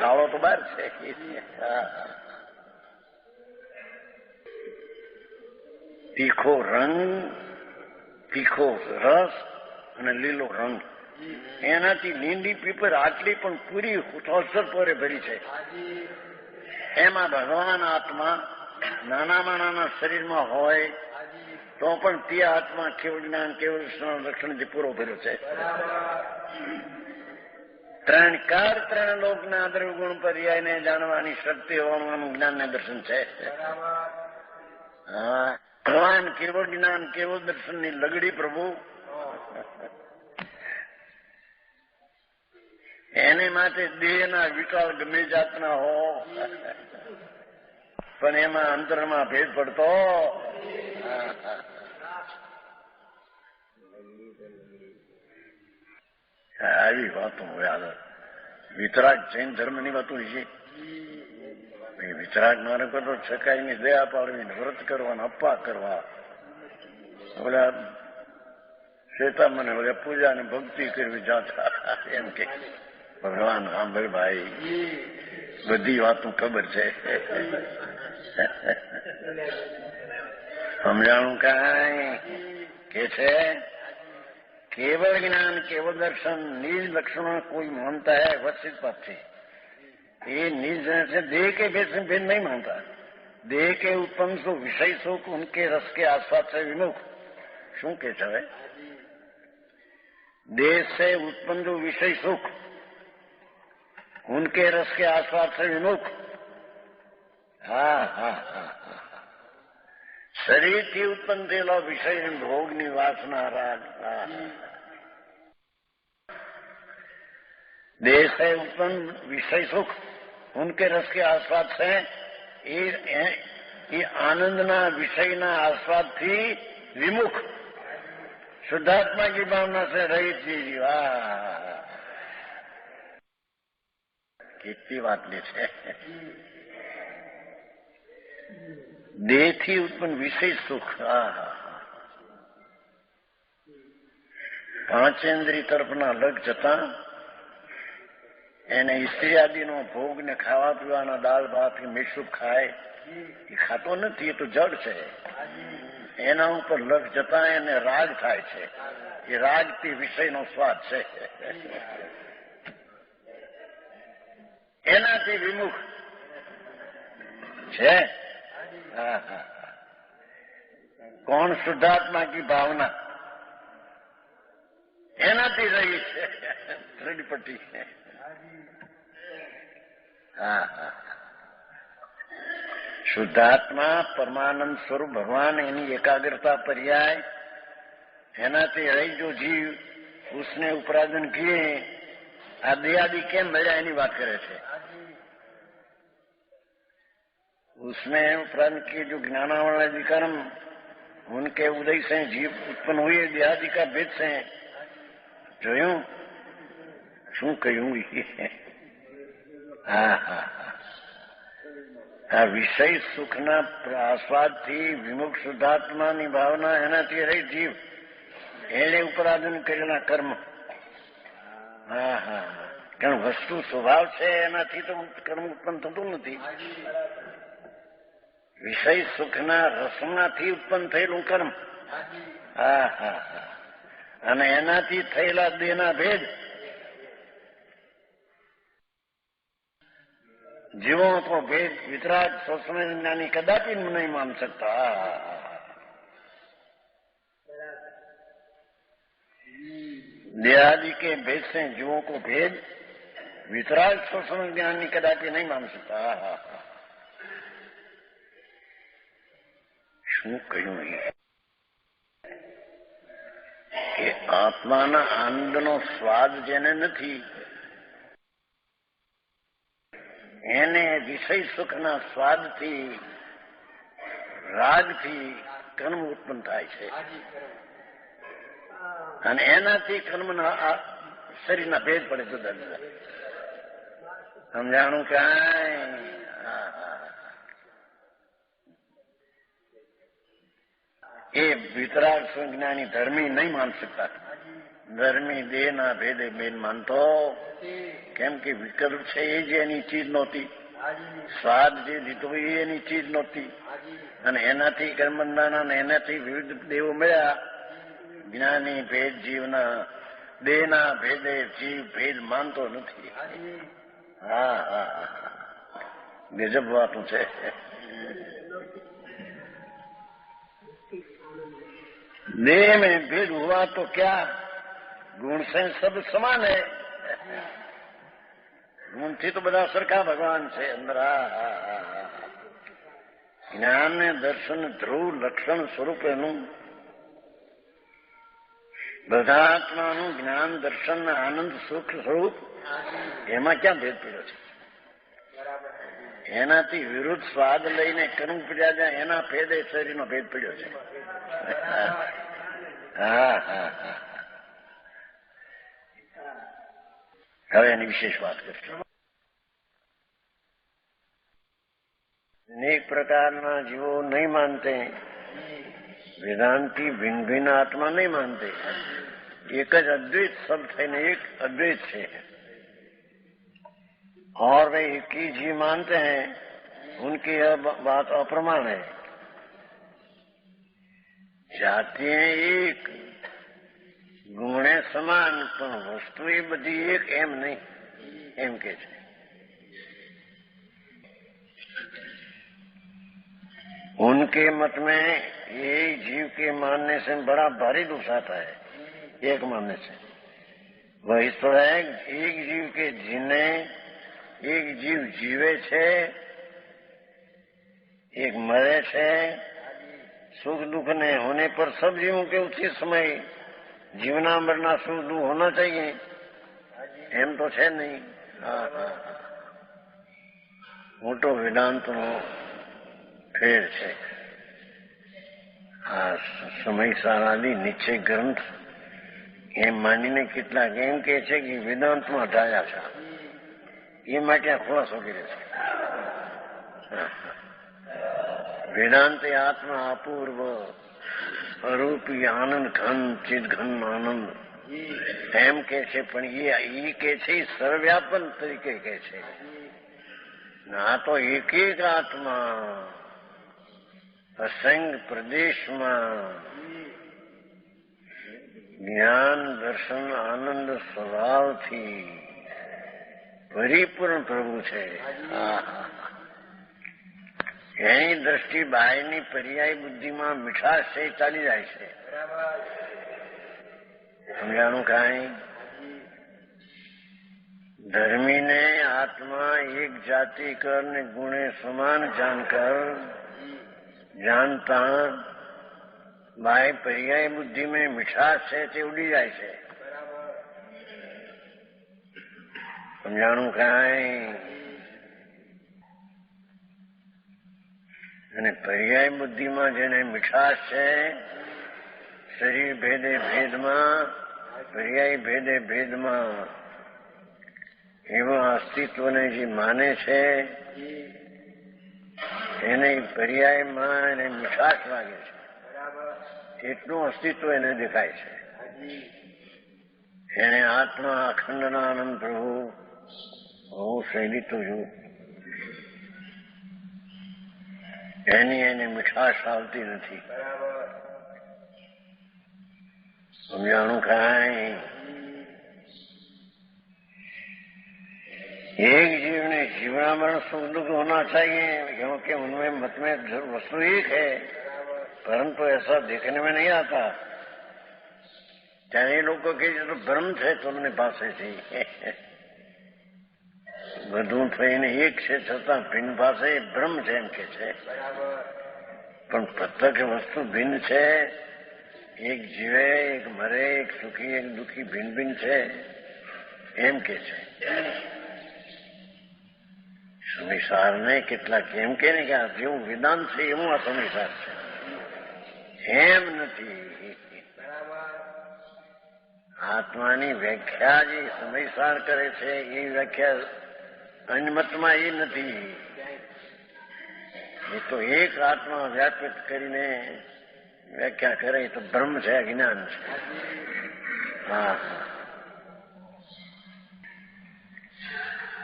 કાળો તો બહાર છે. તીખો રંગ, તીખો રસ અને લીલો રંગ, એનાથી લીંડી પીપર આટલી પણ પૂરી 64 પોરે ભરી છે. એમાં ભગવાન આત્મા નાનામાં નાના શરીરમાં હોય તો પણ તે આત્મા કેવળ જ્ઞાન કેવળ લક્ષણથી પૂરો ભર્યો છે. 3 કાળ 3 લોકના દ્રવ્ય ગુણ પર્યાયને જાણવાની શક્તિ હોવાનું જ્ઞાન ને દર્શન છે. હા ભગવાન કેવળ જ્ઞાન કેવળ દર્શનની લગડી પ્રભુ એને માટે દેહના વિકાર ગમે જાતના હો પણ એમાં અંતરમાં ભેદ પડતો. આવી વાતો યાદ વિતરાગ જૈન ધર્મની વાતો છે. વિતરાગ મારે તો છકાઈની દયા પાડવી, વ્રત કરવા, અપ્પા કરવા, ઓલા શ્વેતા મને ઓલા પૂજા ને ભક્તિ કરવી જાતા એમ કે ભગવાન સાંભળ ભાઈ બધી વાતો ખબર છે. સમજાણું કાંઈ કે છે केवल ज्ञान केवल दर्शन निज लक्षणों कोई मानता है वर्षित बात थी. ये निज से देह के भेद से भेद नहीं मानता. देह के उत्पन्न सो विषय सुख उनके रस के आसपास से विमुख. શું કે છે હવે? देह से उत्पन्न जो विषय सुख उनके रस के आसपास से विमुख. हाँ हाँ हाँ हाँ શરીરથી ઉત્પન્ન થયેલો વિષય ભોગની વાસના રાગ देह से उत्पन्न विषय सुख उनके रस के आस्वाद से ये आनंदना विषयना आस्वाद थी विमुख शुद्धात्मा की भावना से रहित थी जीवा કેટલી વાત લે છે દેહથી ઉત્પન્ન વિષય સુખ પાંચેન્દ્રિય તરફના લગ જતા એને સ્ત્રી આદિનો ભોગ ને ખાવા પીવાના દાળ ભાત કે મીઠું ખાય એ ખાતો નથી, એ તો જડ છે. એના ઉપર લગ જતા એને રાગ થાય છે. એ રાગથી વિષયનો સ્વાદ છે. એનાથી વિમુખ છે. કોણ શુદ્ધાત્મા કી ભાવના એનાથી રહી છે. ત્રિપટી શુદ્ધાત્મા પરમાનંદ સ્વરૂપ ભગવાન એની એકાગ્રતા पर्याय એનાથી રહી जो जीव उसने उपराधन किए આ દેહાદि કેમ મળ્યા એની વાત કરે છે. उसमें उपराधन किए जो ज्ञानावरणादि कर्म उनके उदय से जीव उत्पन्न हुए देहादि का भेद से જોયું શું કહ્યું આ વિષય સુખના આસ્વાદથી વિમુખ શુદ્ધાત્માની ભાવના એનાથી રહી જીવ એને ઉપરાધન કરેલા કર્મ કારણ વસ્તુ સ્વભાવ છે એનાથી તો કર્મ ઉત્પન્ન થતું નથી. વિષય સુખના રસનાથી ઉત્પન્ન થયેલું કર્મ અને એનાથી થયેલા દેહના ભેદ जीवों को भेद वितराग सोचने ज्ञानी कदापि नहीं मान सकता. देहादि के भेद से जीवों को भेद वितराग सोचने ज्ञानी कदापि नहीं मान सकता. શું કહ્યું કે આત્માના આનંદનો સ્વાદ જેને નથી એને વિષય સુખના સ્વાદથી રાગથી કર્મ ઉત્પન્ન થાય છે અને એનાથી કર્મના શરીરના ભેદ પડે જુદા જુદા. સમજાણું કાંઈ? એ વિતરાગ સંજ્ઞાની ધર્મી નહીં માન શકતા. ધર્મી દેહના ભેદે બેન માનતો કેમ કે વિકલ્પ છે એ જ એની ચીજ નહોતી. સ્વાદ જે લીધો એ એની ચીજ નહોતી અને એનાથી કર્મબંધાના ને એનાથી વિવિધ દેવો મળ્યા. જ્ઞાની ભેદ જીવના દેહના ભેદે જીવ ભેદ માનતો નથી. ગજબ વાતું છે. देह में भेद हुआ तो क्या, गुण से सब समान है. ગુણથી તો બધા સરખા ભગવાન છે અંદર. જ્ઞાન ને દર્શન ધ્રુવ લક્ષણ સ્વરૂપ એનું બધા આત્માનું જ્ઞાન દર્શન આનંદ સુખ સ્વરૂપ એમાં ક્યાં ભેદ પડ્યો છે? એનાથી વિરુદ્ધ સ્વાદ લઈને કર્મ પડ્યા જાય એના ભેદે શરીરનો ભેદ પડ્યો છે. હવે એની વિશેષ વાત કરશું. અનેક પ્રકારના જીવો નહીં માનતે, વેદાંતિ ભિન્ન ભિન્ન આત્मा नहीं मानते. एक જ अद्वैत सब થઈને एक अद्वैत છે और वे एक ही जीव मानते हैं. उनकी यह बात अप्रमाण है. જાતિએ એક, ગુણે સમાન, પણ વસ્તુ એ બધી એક એમ નહીં એમ કે છે. उनके मत में एक जीव के मानने से बड़ा भारी दुख आता है. एक मानने से वही तो है एक जीव के जीने, एक जीव जीवे छे, एक मरे छे, सुख दुख ने होने पर सब जीवों के उसी समय जीवना मरना सुख दुख होना चाहिए, एम तो है नहीं। हाँ हाँ, મોટો વેદાંતનો ફેર છે. આ સમયસાર આદિ નિશ્ચય ગ્રંથ એમ માનીને કેટલાક એમ કે છે કે વેદાંતમાં ઢાયા છે, એ માટે આ ખુલાસો કર્યો છે. વેદાંત એ આત્મા અપૂર્વ અરૂપી આનંદ ઘન ચિદ ઘન આનંદ એમ કે છે, પણ એ કે છે સર્વવ્યાપન તરીકે કે છે. આ તો એક એક આત્મા અસંગ પ્રદેશમાં જ્ઞાન દર્શન આનંદ સ્વભાવથી પરિપૂર્ણ પ્રભુ છે. એની દ્રષ્ટિ બાયની પર્યાય બુદ્ધિમાં મીઠાશ છે, ચાલી જાય છે. સમજાણું કાંઈ? ધર્મીને આત્મા એક જાતિ કર ને ગુણે સમાન જાણકર जानता बाय पर्याय बुद्धि में मिठास है ते उड़ी जाए છે. સમજાણું કાંઈ? અને પર્યાય બુદ્ધિમાં જેને મીઠાશ છે, શરીર ભેદે ભેદમાં પર્યાય ભેદે ભેદમાં એવા અસ્તિત્વને જે માને છે એને પર્યાયમાં એને મીઠાશ લાગે છે, એટલું અસ્તિત્વ એને દેખાય છે. એને આત્મા અખંડના આનંદ પ્રભુ હું શૈલી તો છું, એની એને મીઠાશ આવતી નથી. સમજાણું કાંઈ? एक जीव ने जीवनामरण सुख दुख होना चाहिए, क्योंकि उनमें मत में वस्तु एक है, परंतु ऐसा देखने में नहीं आता. ત્યારે લોકો કહે છે તો ભ્રમ છે તમને પાસેથી, બધું થઈને એક છે છતાં ભિન્ન પાસે ભ્રમ છે એમ કે છે. પણ પ્રત્યક્ષ વસ્તુ ભિન્ન છે. એક જીવે, એક મરે, એક સુખી, એક દુઃખી ભિન્ન ભિન્ન છે એમ કે છે. સમિસારને કેટલાક એમ કે ને કે આ જેવું વેદાંત છે એવું આ સમિસાર છે, એમ નથી. આત્માની વ્યાખ્યા જે સમિસાર કરે છે એ વ્યાખ્યા અન્યમતમાં એ નથી. એ તો એક આત્મા વ્યાપિત કરીને વ્યાખ્યા કરે તો બ્રહ્મ છે, અજ્ઞાન છે. હા,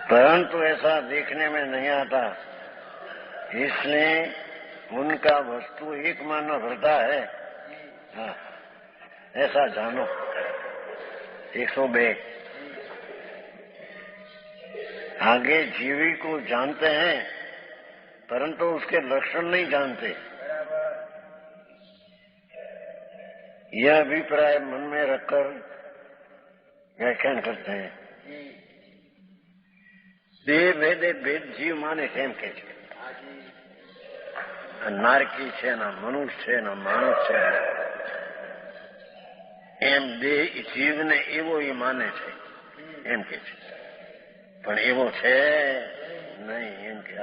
परंतु ऐसा देखने में नहीं आता, इसलिए उनका वस्तु एक मानव भरता है. हाँ, ऐसा जानो. 102 आगे जीवी को जानते हैं परंतु उसके लक्षण नहीं जानते. यह अभिप्राय मन में रखकर व्याख्यान करते हैं. દેહ ભેદે ભેદ જીવ માને છે એમ કે છે. નારકી છે, ના મનુષ્ય છે, ના માણસ છે, એમ દેહ જીવને એવો એ માને છે એમ કે છે. પણ એવો છે નહીં એમ કે.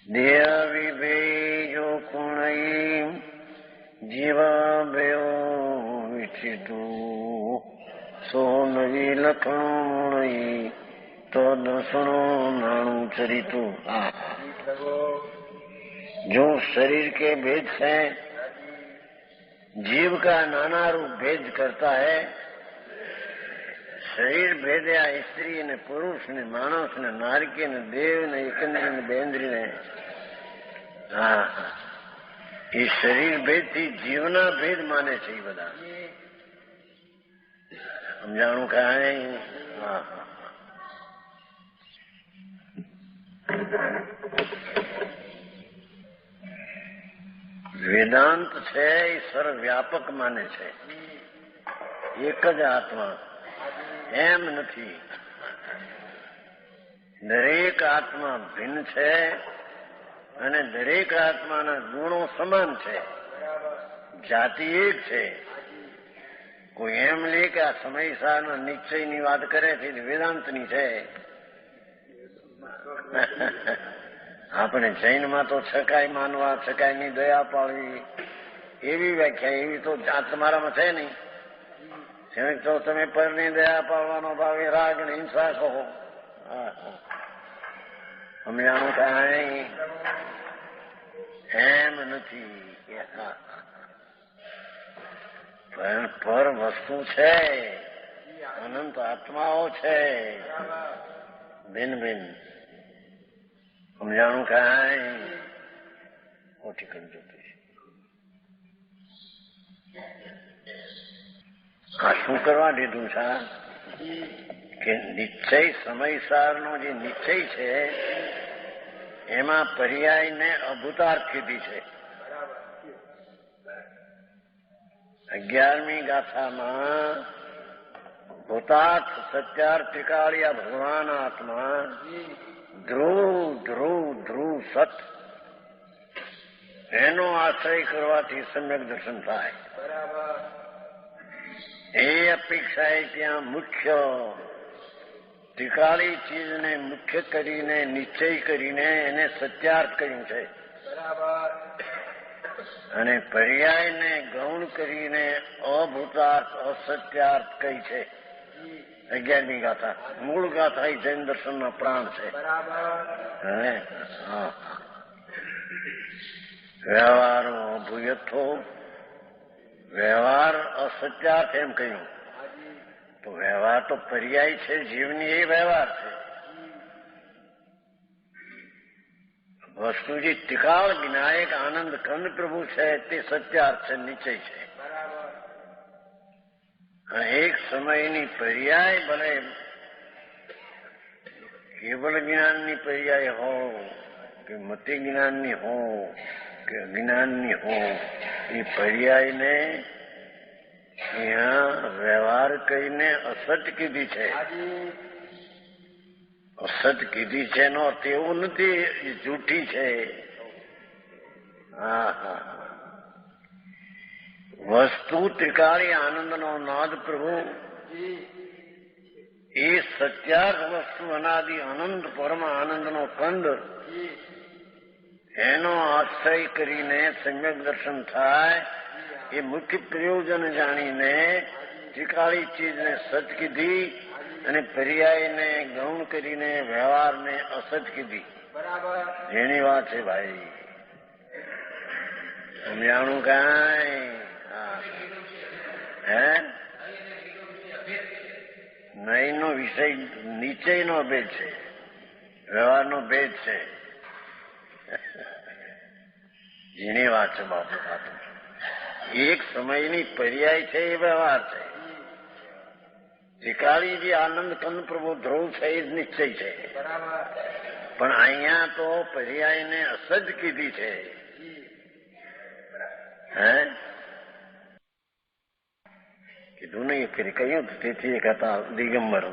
દેહ વિભેજો કુણઈ જીવા ભયો વિચિતું સો નવી લખણું તો દસણો નાણું ચરિતું. जो शरीर के भेद से जीव का नाना रूप भेद करता है, शरीर भेद या स्त्री ने पुरुष ने मानस ने नारकी ने देव ने एकंद्री ने बेंद्री ने, हाँ, ये शरीर भेद थी जीवना भेद माने છે એ બધા. સમજાણું કાંઈ? હા, વેદાંત છે એ સર્વવ્યાપક માને છે, એક જ આત્મા એમ નથી. દરેક આત્મા ભિન્ન છે અને દરેક આત્માના ગુણો સમાન છે, જાતિ એક છે. કોઈ એમ લે કે આ સમયસારના નિશ્ચયની વાત કરે છે વેદાંતની છે. આપણે જૈનમાં તો છકાય માનવા, છકાયની દયા પાડવી એવી વ્યાખ્યા, એવી તો જાત તમારામાં છે નહીં. તો તમે પરની દયા પાડવાનો ભાવ એ રાગ ને હિંસા કહો. સમજાણું કાંઈ એમ નથી. પર વસ્તુ છે, અનંત આત્માઓ છે, ભિન્ન ભિન્ન. સમજાણું કાંઈ ઓછી કરી આ શું કરવા દીધું છે કે નિશ્ચય સમયસારનો જે નિશ્ચય છે એમાં પર્યાયને અભૂતાર્થ કીધી છે. 11મી ગાથામાં ભૂતાર્થ સત્યાર્થ ત્રિકાળિયા ભગવાન આત્મા ધ્રુવ ધ્રુવ ધ્રુવ સત એનો આશ્રય કરવાથી સમ્યક દર્શન થાય. એ અપેક્ષાએ ત્યાં મુખ્ય ત્રિકાળી ચીજને મુખ્ય કરીને નિશ્ચય કરીને એને સત્યાર્થ કર્યું છે અને પર્યાયને ગૌણ કરીને અભૂતાર્થ અસત્યાર્થ કહી છે. 11મી ગાથા મૂળ ગાથા એ જૈન દર્શનના પ્રાણ છે. વ્યવહારો અભૂયથો વ્યવહાર અસત્યાર્થ એમ કહ્યું તો વ્યવહાર તો પર્યાય છે, જીવની એ વ્યવહાર છે. વસ્તુ જે ત્રિકાળ વિનાયક આનંદ કંદ પ્રભુ છે તે સત્યાર્થ છે, નિશ્ચય છે. એક સમયની પર્યાય ભલે કેવલ જ્ઞાનની પર્યાય હો કે મતિ જ્ઞાનની હો કે અજ્ઞાનની હો, એ પર્યાયને અહીંયા વ્યવહાર કહીને અસત કીધી છે. અસત કીધી છે નો તેવું નથી જૂઠી છે. વસ્તુ ત્રિકાળી આનંદનો નાદ પ્રભુ એ સત્યાર્થ વસ્તુ અનાદિ અનંત પરમ આનંદનો કંદ એનો આશ્રય કરીને સમ્યક દર્શન થાય. એ મુખ્ય પ્રયોજન જાણીને ત્રિકાળી ચીજને સત કીધી અને પર્યાયને ગૌણ કરીને વ્યવહારને અસત કીધી. એની વાત છે ભાઈ. સમજાણું કાંઈ? હે નયનો વિષય નિશ્ચયનો ભેદ છે, વ્યવહારનો ભેદ છે. જેની વાત છે બાપુ. એક સમયની પર્યાય છે એ વ્યવહાર છે. ત્રિકાળી જે આનંદ કંદ પ્રભુ ધ્રુવ છે એ જ નિશ્ચય છે. પણ અહીંયા તો પર્યાયને અસદ કીધી છે. હે કીધું નહીં ફરી કહ્યું. તેથી એક હતા દિગંબર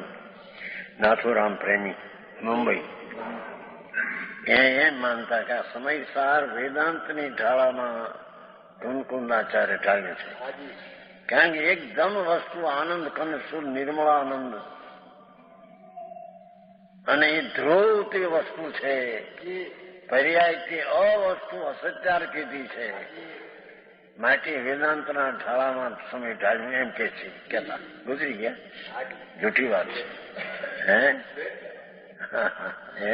નાથુરામ પ્રેમી મુંબઈ. એમ માનતા કે આ સમયસાર વેદાંતની ઢાળામાં કુંકુંદાચાર્ય ઢાળ્યું છે. કારણ કે એકદમ વસ્તુ આનંદ કંદ શુદ્ધ નિર્મળ આનંદ અને એ ધ્રુવ તે વસ્તુ છે. પર્યાય તે અવસ્તુ અસત્યાર કીધી છે. માટે વેદાંતના ઢાળામાં સમય ઢાળ્યું એમ કે છે. કેતા ગુજરી ગયા. જૂઠી વાત છે. હે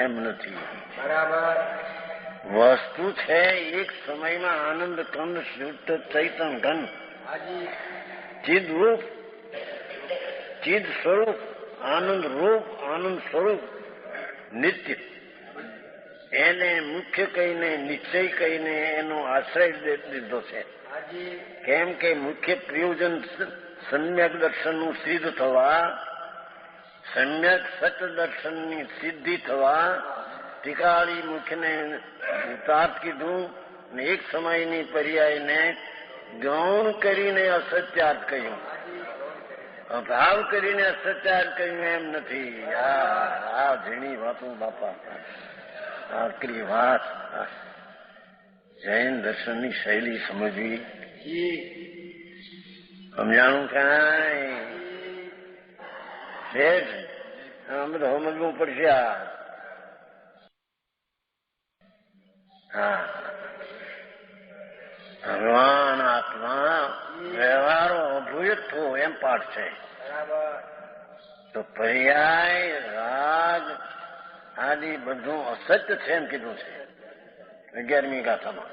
એમ નથી. વસ્તુ છે એક સમયમાં આનંદ કંદ શુદ્ધ ચૈતન ઘન ચિદ રૂપ ચિદ સ્વરૂપ આનંદ રૂપ આનંદ સ્વરૂપ નિત્ય એને મુખ્ય કહીને નિશ્ચય કહીને એનો આશ્રય દીધો છે. કેમ કે મુખ્ય પ્રયોજન સમ્યક દર્શનનું સિદ્ધ થવા, સમ્યક સત દર્શનની સિદ્ધિ થવા ત્રિકાળી મુખ્યને ઉતાર્થ કીધું ને એક સમયની પર્યાયને ગૌણ કરીને અસત્યાર્થ કહ્યું. અભાવ કરીને અસત્યાર્થ કહ્યું એમ નથી. આ ઝીણી વાતો બાપા. આકરી વાત. જૈન દર્શનની શૈલી સમજવી. સમજાણું કાંઈ છે જ. બધું સમજવું પડશે. હા, ભગવાન આત્મા વ્યવહારો ભૂયત્થો એમ પાઠ છે. તો પર્યાય રાગ આદિ બધું અસત્ય છે એમ કીધું છે 11મી ગાથામાં.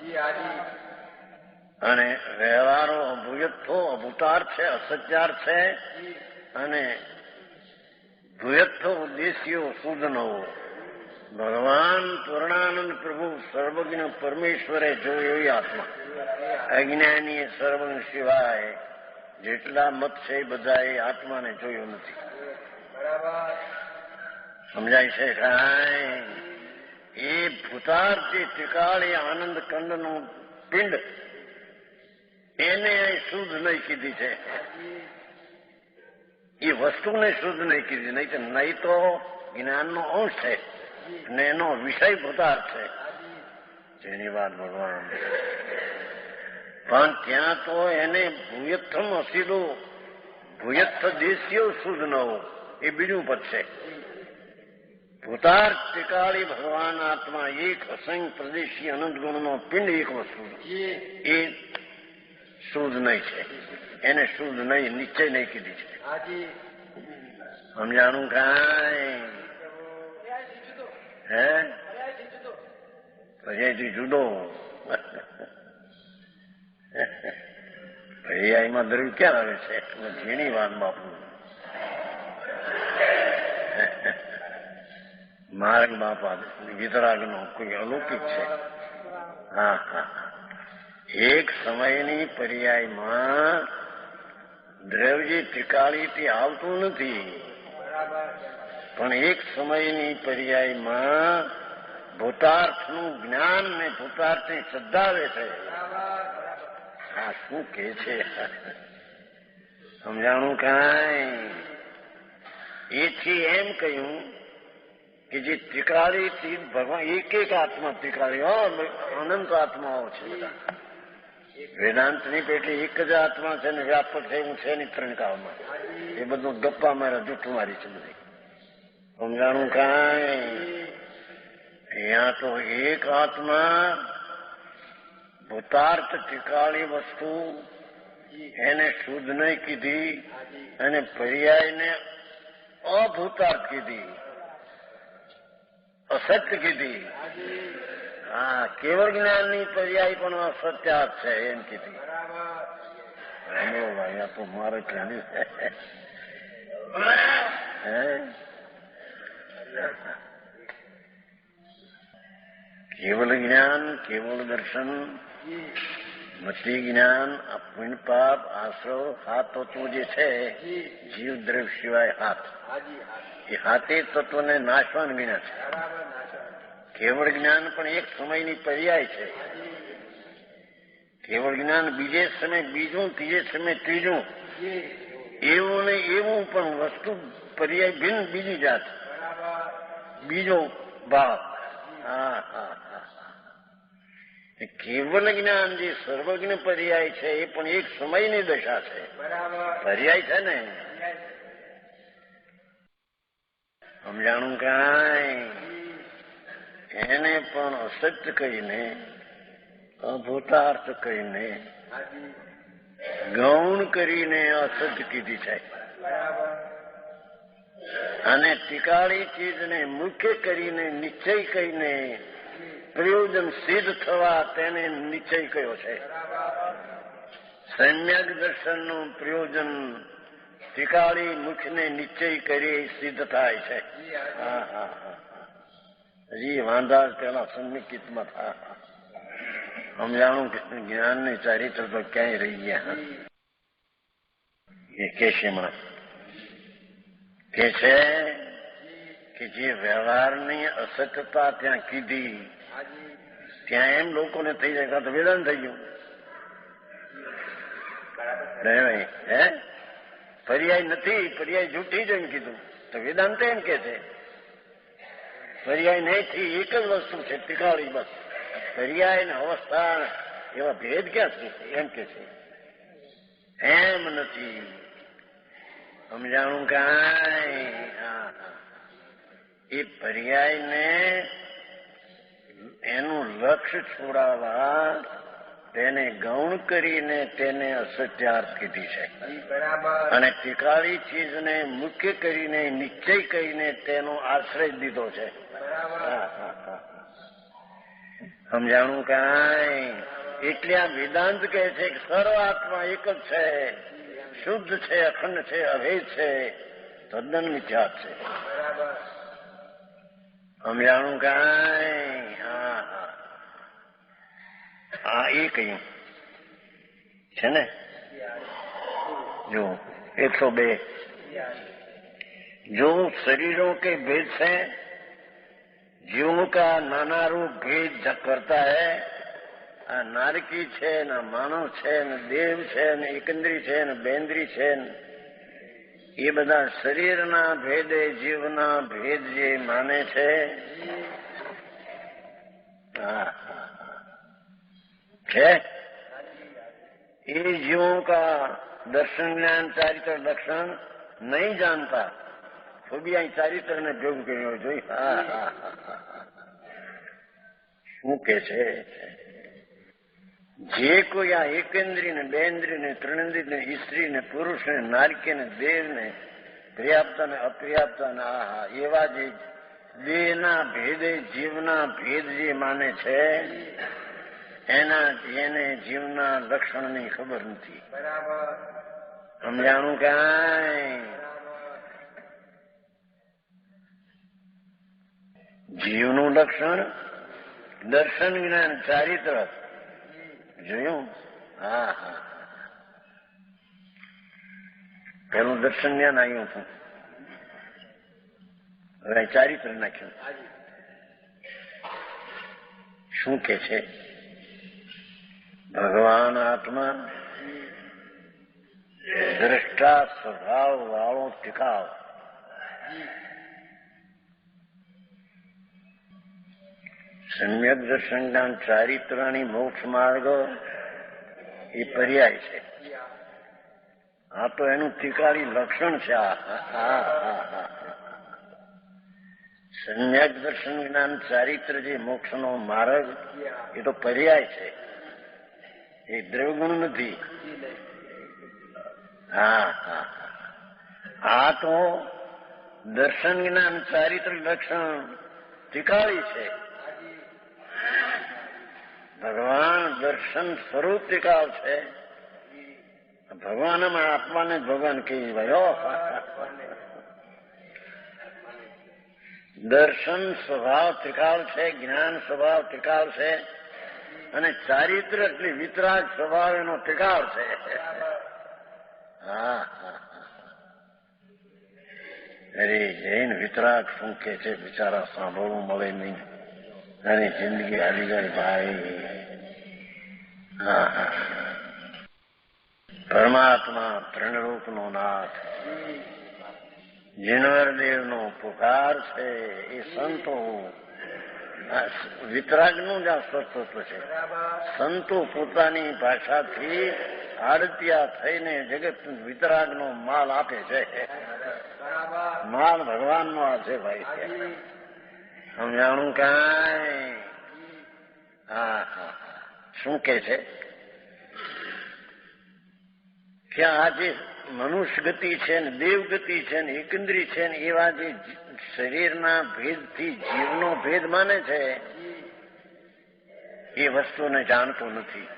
અને વ્યવહારો અભૂયત્થો અભૂતાર્થ છે, અસત્યાર્થ છે. અને ભૂયત્થો ઉદ્દેશ્યો શુદ્ધ નવો. ભગવાન પૂર્ણાનંદ પ્રભુ સર્વજ્ઞ પરમેશ્વરે જોયો એવી આત્મા. અજ્ઞાની સર્વજ્ઞ સિવાય જેટલા મત છે એ બધા એ આત્માને જોયું નથી. સમજાય છે કાંઈ? એ ભૂતાર્થી ત્રિકાળી આનંદ કંડનું પિંડ એને શુદ્ધ નહીં કીધી છે. એ વસ્તુને શુદ્ધ નહીં કીધી. નહીં તો જ્ઞાનનો અંશ છે અને એનો વિષય ભૂતાર્થ છે. જેની વાત ભગવાન. પણ ત્યાં તો એને ભૂયત્થમ અસીલું ભૂયત્થ દેશીય શુદ્ધ ન હો એ બીજું પદ છે. ભૂતાર્થ ત્રિકાળી ભગવાન આત્મા એક અસંખ્ય પ્રદેશી અનંત ગુણનો પિંડ એક વસ્તુ એ શુદ્ધ નહીં છે. એને શુદ્ધ નહીં નિશ્ચય નહીં કીધી છે. સમજાણું કાંઈ? હે પર્યાયથી જુદો. પર્યાયમાં દ્રવ્ય ક્યાં આવે છે? ઝીણી વાત બાપુ. માર્ગ બાપા વિતરાગનો કોઈ અલૌકિક છે. હા હા. એક સમયની પર્યાયમાં દ્રવ્ય ત્રિકાળીથી આવતું નથી, પણ એક સમયની પર્યાયમાં ભૂતાર્થનું જ્ઞાન ને ભૂતાર્થની શ્રદ્ધા આવે છે. આ શું કે છે? સમજાણું કાંઈ? એથી એમ કહ્યું કે જે ત્રિકાળીથી ભગવાન એક એક આત્મા ત્રિકાળી અનંત આત્માઓ છે. વેદાંતની પેટલી એક જ આત્મા છે ને વ્યાપક છે એવું છે નહીં ત્રણ કાળમાં. એ બધું ગપ્પા મારા જૂઠું મારી છે બધી. સમજાણું કાંઈ? અહીંયા તો એક આત્મા ભૂતાર્થ ત્રિકાળી વસ્તુ એને શુદ્ધ નહીં કીધી અને પર્યાયને અભૂતાર્થ કીધી, અસત્ય કીધી. હા, કેવળ જ્ઞાનની પર્યાય પણ અસત્યાર્થ છે એમ કીધી. ભાઈ આ તો મારે ક્યાં કેવલ જ્ઞાન, કેવળ દર્શન, મતિ જ્ઞાન, પુણ્ય પાપ, આશ્રવ, હાથ તત્વો જે છે જીવ દ્રવ્ય સિવાય હાથ, એ હાથે તત્વને નાશવાન જ્ઞાન છે. કેવળ જ્ઞાન પણ એક સમયની પર્યાય છે. કેવળ જ્ઞાન બીજે સમય બીજું, ત્રીજે સમય ત્રીજું, એવું ને એવું પણ વસ્તુ પર્યાય ભિન્ન બીજી જાત, બીજો ભાવ. હા હા હા. કેવલ જ્ઞાન જે સર્વજ્ઞ પર્યાય છે એ પણ એક સમયની દશા છે. પર્યાય છે ને. સમજાણું કાંઈ? એને પણ અસત્ય કહીને, અભૂતાર્થ કહીને, ગૌણ કરીને અસત્ય કીધી છે. અને ટીકાળી ચીજને મુખ્ય કરીને નિશ્ચય કહીને પ્રયોજન સિદ્ધ થવા તેને નિશ્ચય કયો છે. સમ્યક દર્શનનું પ્રયોજન ટીકાળી મુખને નિશ્ચય કરી સિદ્ધ થાય છે. હા હા હા. હજી વાંધા પેલા સન્મિકિતમાં થા. સમજાણું કે જ્ઞાનની ચારિત્ર તો ક્યાંય રહી ગયા. એ કે છે હમણાં કે છે કે જે વ્યવહારની અસત્યતા ત્યાં કીધી ત્યાં એમ લોકોને થઈ જાય તો વેદાંત થઈ ગયું. હે પર્યાય નથી, પર્યાય જૂઠી જ એમ કીધું તો વેદાંત એમ કે છે પર્યાય નહીંથી એક જ વસ્તુ છે, ટીકાળી બસ. પર્યાય ને અવસ્થા એવા ભેદ ક્યાંથી છે એમ કે છે. એમ નથી સમજાણું કાંઈ. એ પર્યાયને એનું લક્ષ્ય છોડાવવા તેને ગૌણ કરીને તેને અસત્યાર્થ કીધી છે, અને ટીકાળી ચીજને મુખ્ય કરીને નિશ્ચય કરીને તેનો આશ્રય દીધો છે. સમજાણું કાંઈ. એટલે આ વેદાંત કહે છે કે સર્વ આત્મા એક જ છે, શુદ્ધ છે, અખંડ છે, અભેદ છે, તદ્દન મિથ્યા છે. સમજાણું કાંઈ. હા એ કહ્યું છે ને. જો 102 जो शरीरों के भेद से जीवों का नाना रूप भेद करता है. આ નારકી છે ને માનવ છે ને દેવ છે ને એકંદ્રી છે ને બેન્દ્રી છે ને એ બધા શરીરના ભેદે જીવના ભેદ જે માને છે. है ये जीवों का दर्शन ज्ञान चारित्र लक्षण नहीं जानता. खूबी અહીં ચારિત્ર ને ભેગું કર્યું જોઈ. શું કે છે? જે કોઈ આ એકેન્દ્રી ને બેન્દ્રી ને ત્રિનેન્દ્રી ને સ્ત્રી ને પુરુષ ને નારકી ને દેવ ને પર્યાપ્તા ને અપર્યાપ્તા ને એવા જે દેહના ભેદે જીવના ભેદ જે માને છે એને જીવના લક્ષણની ખબર નથી. સમજાણું કાંઈ. જીવનું લક્ષણ દર્શન જ્ઞાન ચારિત્ર જોયું. પેલું દર્શન જ્ઞાન આવ્યું હતું, હવે ચારિત્ર નાખ્યું. શું કે છે? ભગવાન આત્મા દ્રષ્ટા સ્વભાવ વાળો ટીકાવ. સમ્યક દર્શન જ્ઞાન ચારિત્રની મોક્ષ માર્ગ એ પર્યાય છે. આ તો એનું ટીકાળી લક્ષણ છે. સમ્યક દર્શન જ્ઞાન ચારિત્ર જે મોક્ષનો માર્ગ એ તો પર્યાય છે, એ દ્રવગુણ નથી. આ તો દર્શન જ્ઞાન ચારિત્ર લક્ષણ ટીકાળી છે. ભગવાન દર્શન સ્વરૂપ ટીકાવ છે. ભગવાનમાં આત્માને ભગવાન કહી ભાઈઓ. દર્શન સ્વભાવ ટીકાવ છે, જ્ઞાન સ્વભાવ ટીકાવ છે, અને ચારિત્ર એટલે વિતરાગ સ્વભાવ એનો ટીકાવ છે. અરે જૈન વિતરાગ શું કે છે બિચારા સાંભળવું મળે નહીં. અને જિંદગી હાલી જાય ભાઈ. પરમાત્મા ત્રણરૂપનો નાથ જીનવરદેવનો પુકાર છે. એ સંતો વિતરાગનું જ આ સ્વતત્વ છે. સંતો પોતાની ભાષાથી આડતિયા થઈને જગત વિતરાગનો માલ આપે છે. માલ ભગવાનનો આ છે ભાઈ. સમજાણું કાંઈ. શું કે છે કે આ જે મનુષ્ય ગતિ છે ને દેવ ગતિ છે ને એકંદ્રી છે ને એવા જે શરીરના ભેદથી જીવનો ભેદ માને છે એ વસ્તુને જાણતો નથી.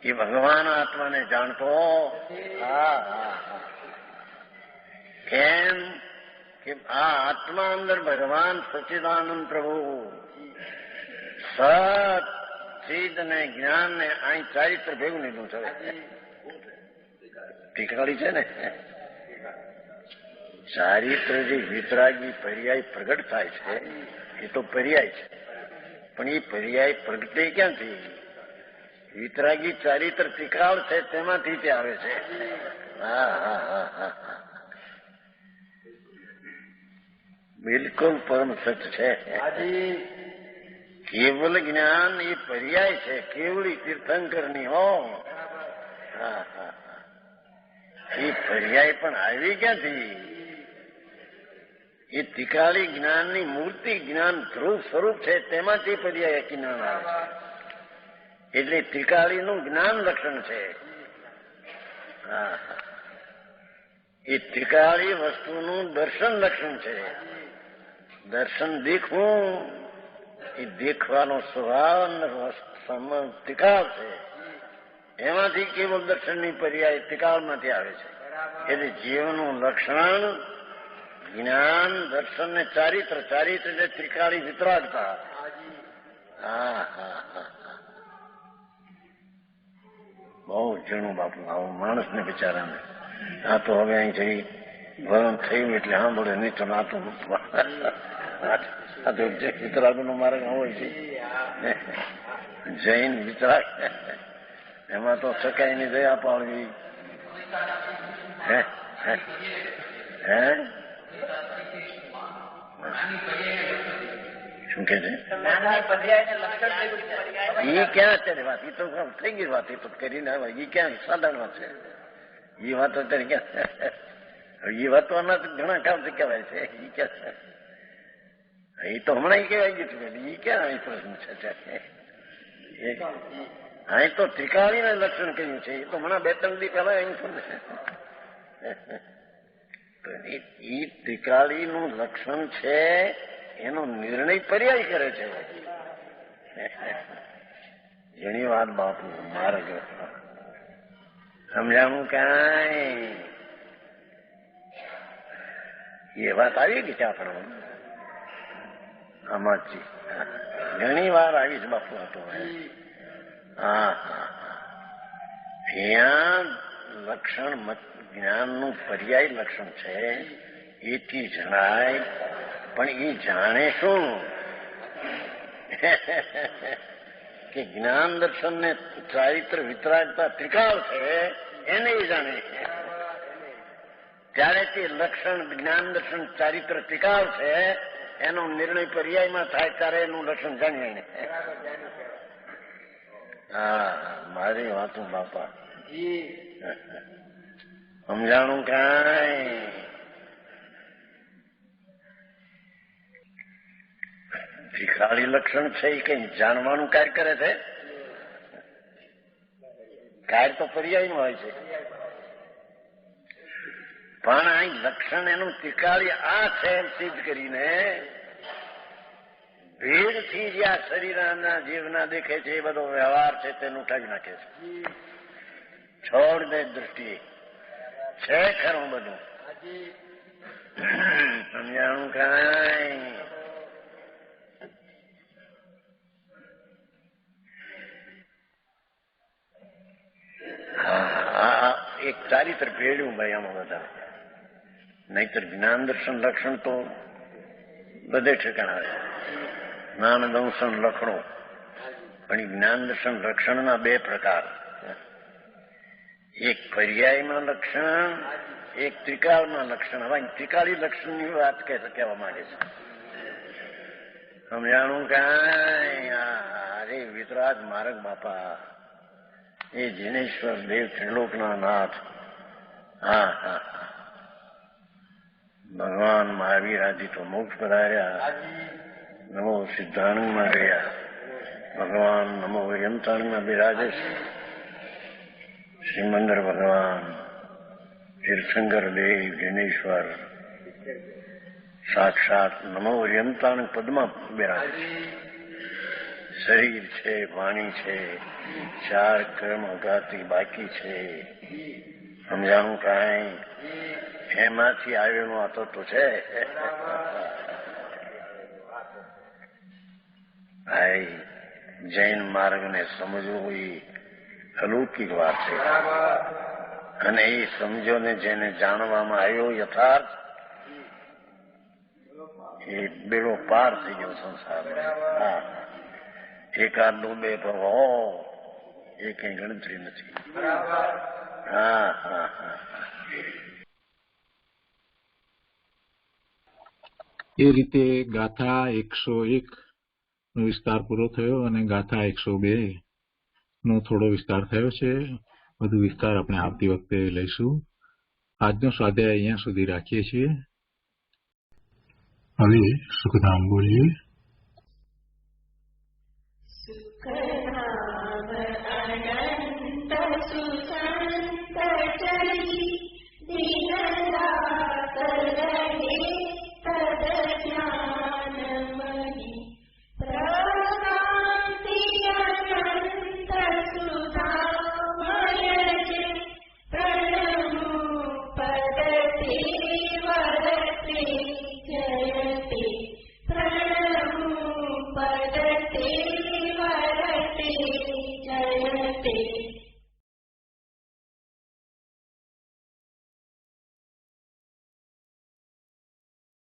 એ ભગવાન આત્માને જાણતો. કેમ કે આ આત્મા અંદર ભગવાન સચ્ચિદાનંદ પ્રભુ સત ચિદ ને જ્ઞાન ને અહીં ચારિત્ર ભેગું લીધું છે. ટીકાળી છે ને. ચારિત્ર જે વિતરાગી પર્યાય પ્રગટ થાય છે એ તો પર્યાય છે, પણ એ પર્યાય પ્રગટે ક્યાંથી? વિતરાગી ચારિત્ર ટીકાળ છે તેમાંથી તે આવે છે. બિલકુલ પરમ સચ છે. કેવલ જ્ઞાન એ પર્યાય છે, કેવળી તીર્થંકરની હો. એ પર્યાય પણ આવી ક્યાંથી? એ ત્રિકાળી જ્ઞાનની મૂર્તિ જ્ઞાન ધ્રુવ સ્વરૂપ છે, તેમાંથી પર્યાય જ્ઞાન આવે છે. એટલે ત્રિકાળીનું જ્ઞાન લક્ષણ છે. એ ત્રિકાળી વસ્તુનું દર્શન લક્ષણ છે. દર્શન દેખવું એ દેખવાનો સ્વભાવ ત્રિકાળ છે. એમાંથી કેવળ દર્શનની પર્યાય ત્રિકાળમાંથી આવે છે. એટલે જીવનું લક્ષણ જ્ઞાન, દર્શન ને ચારિત્ર. ચારિત્ર એટલે ત્રિકાળી વિતરાગતા. બહુ જૂનું બાપુ આવું માણસને બિચારાને. આ તો હવે અહીં જઈ વરણ થયું એટલે સાંભળે નહીં તો આ તો વિતરાગનો માર્ગ હોય છે. જૈન વિતરાગ એમાં તો સકાઈની દયા પાડવી. શું કે છે? એ ક્યાં અત્યારે વાત? એ તો થઈ ગઈ વાત. એ તો કરીને એ ક્યાં સાધારણ વાત છે? એ વાત અત્યારે ક્યાં? એ વાત તો ઘણા કામથી કહેવાય છે. એ ક્યાં? એ તો હમણાં એ કહેવાય ગયું હતું. એ ક્યાં અહીં પ્રશ્ન છે? અહીં તો ત્રિકાળીને લક્ષણ કહ્યું છે. એ તો હમણાં 2-3 દી પહેલા અહીં એ ત્રિકાળીનું લક્ષણ છે, એનો નિર્ણય પર્યાય કરે છે. ઘણી વાત બાપુ માર્ગ સમજાણું કાંઈ? એ વાત આવી ગઈ છે આપણે આમાંથી ઘણી વાર આવી છે બાપુ. હતો અહીંયા લક્ષણ જ્ઞાનનું પર્યાય લક્ષણ છે. એથી જણાય, પણ એ જાણે શું? કે જ્ઞાન દર્શન ને ચારિત્ર વિતરાગતા ત્રિકાળ છે, એને એ જાણે. ત્યારે તે લક્ષણ જ્ઞાન દર્શન ચારિત્ર ત્રિકાળ છે, એનો નિર્ણય પર્યાયમાં થાય ત્યારે એનું લક્ષણ જાણીએ. મારી વાતું બાપા સમજાણું કાંઈ? ત્રિકાળી લક્ષણ છે એ કઈ જાણવાનું કાર્ય કરે છે? કાર્ય તો પર્યાયનું હોય છે, પણ આ લક્ષણ એનું ત્રિકાળી આ છે એમ સિદ્ધ કરીને ભેદથી જે આ શરીરના જીવના દેખે છે એ બધો વ્યવહાર છે તેનું ઉઠાવી નાખે છે. છોડ દે દૃષ્ટિએ છે ખરું બધું. સમજાણું કાંઈ? એક ચારિત્ર ભેડ્યું ભાઈ આમાં બધા. નહીતર જ્ઞાન દર્શન લક્ષણ તો બધે ઠેકાણા આવે. જ્ઞાન દર્શન લક્ષણો, પણ જ્ઞાન દર્શન લક્ષણના 2 પ્રકાર. એક પર્યાયમાં લક્ષણ, એક ત્રિકાળમાં લક્ષણ. હવે ત્રિકાળી લક્ષણની વાત કહેવા માંગે છે. સમજાણું કાંઈ? અરે વિતરાગ માર્ગ બાપા, એ જીનેશ્વર દેવ ત્રિલોકના નાથ. ભગવાન મહાવીર આદિ તો મોક્ષ પધાર્યા, નમો સિદ્ધાનંદમાં ગયા. ભગવાન નમો યમતાનંદમાં બિરાજે છે. શ્રીમંદર ભગવાન તીર્થંકર દેવ જીનેશ્વર સાક્ષાત નમો યમતાનંદ પદમાં બિરાજે છે. શરીર છે, વાણી છે, 4 કર્મ અઘાતી બાકી છે. સમજાણું કાંઈ? એમાંથી આવેલું આ તત્વ છે. ભાઈ જૈન માર્ગને સમજવું એ અલૌકિક વાત છે, અને એ સમજો ને જેને જાણવામાં આવ્યો યથાર્થ, એ બેડો પાર થઈ ગયો સંસાર. એકાદ 2 ભવો એ કઈ ગણતરી નથી. એ રીતે ગાથા 101 નો વિસ્તાર પૂરો થયો અને ગાથા 102 નો થોડો વિસ્તાર થયો છે. વધુ વિસ્તાર આપણે આવતી વખતે લઈશું. આજનો સ્વાધ્યાય અહીંયા સુધી રાખીએ છીએ. હવે સુખધામ બોલીએ. સુખધામ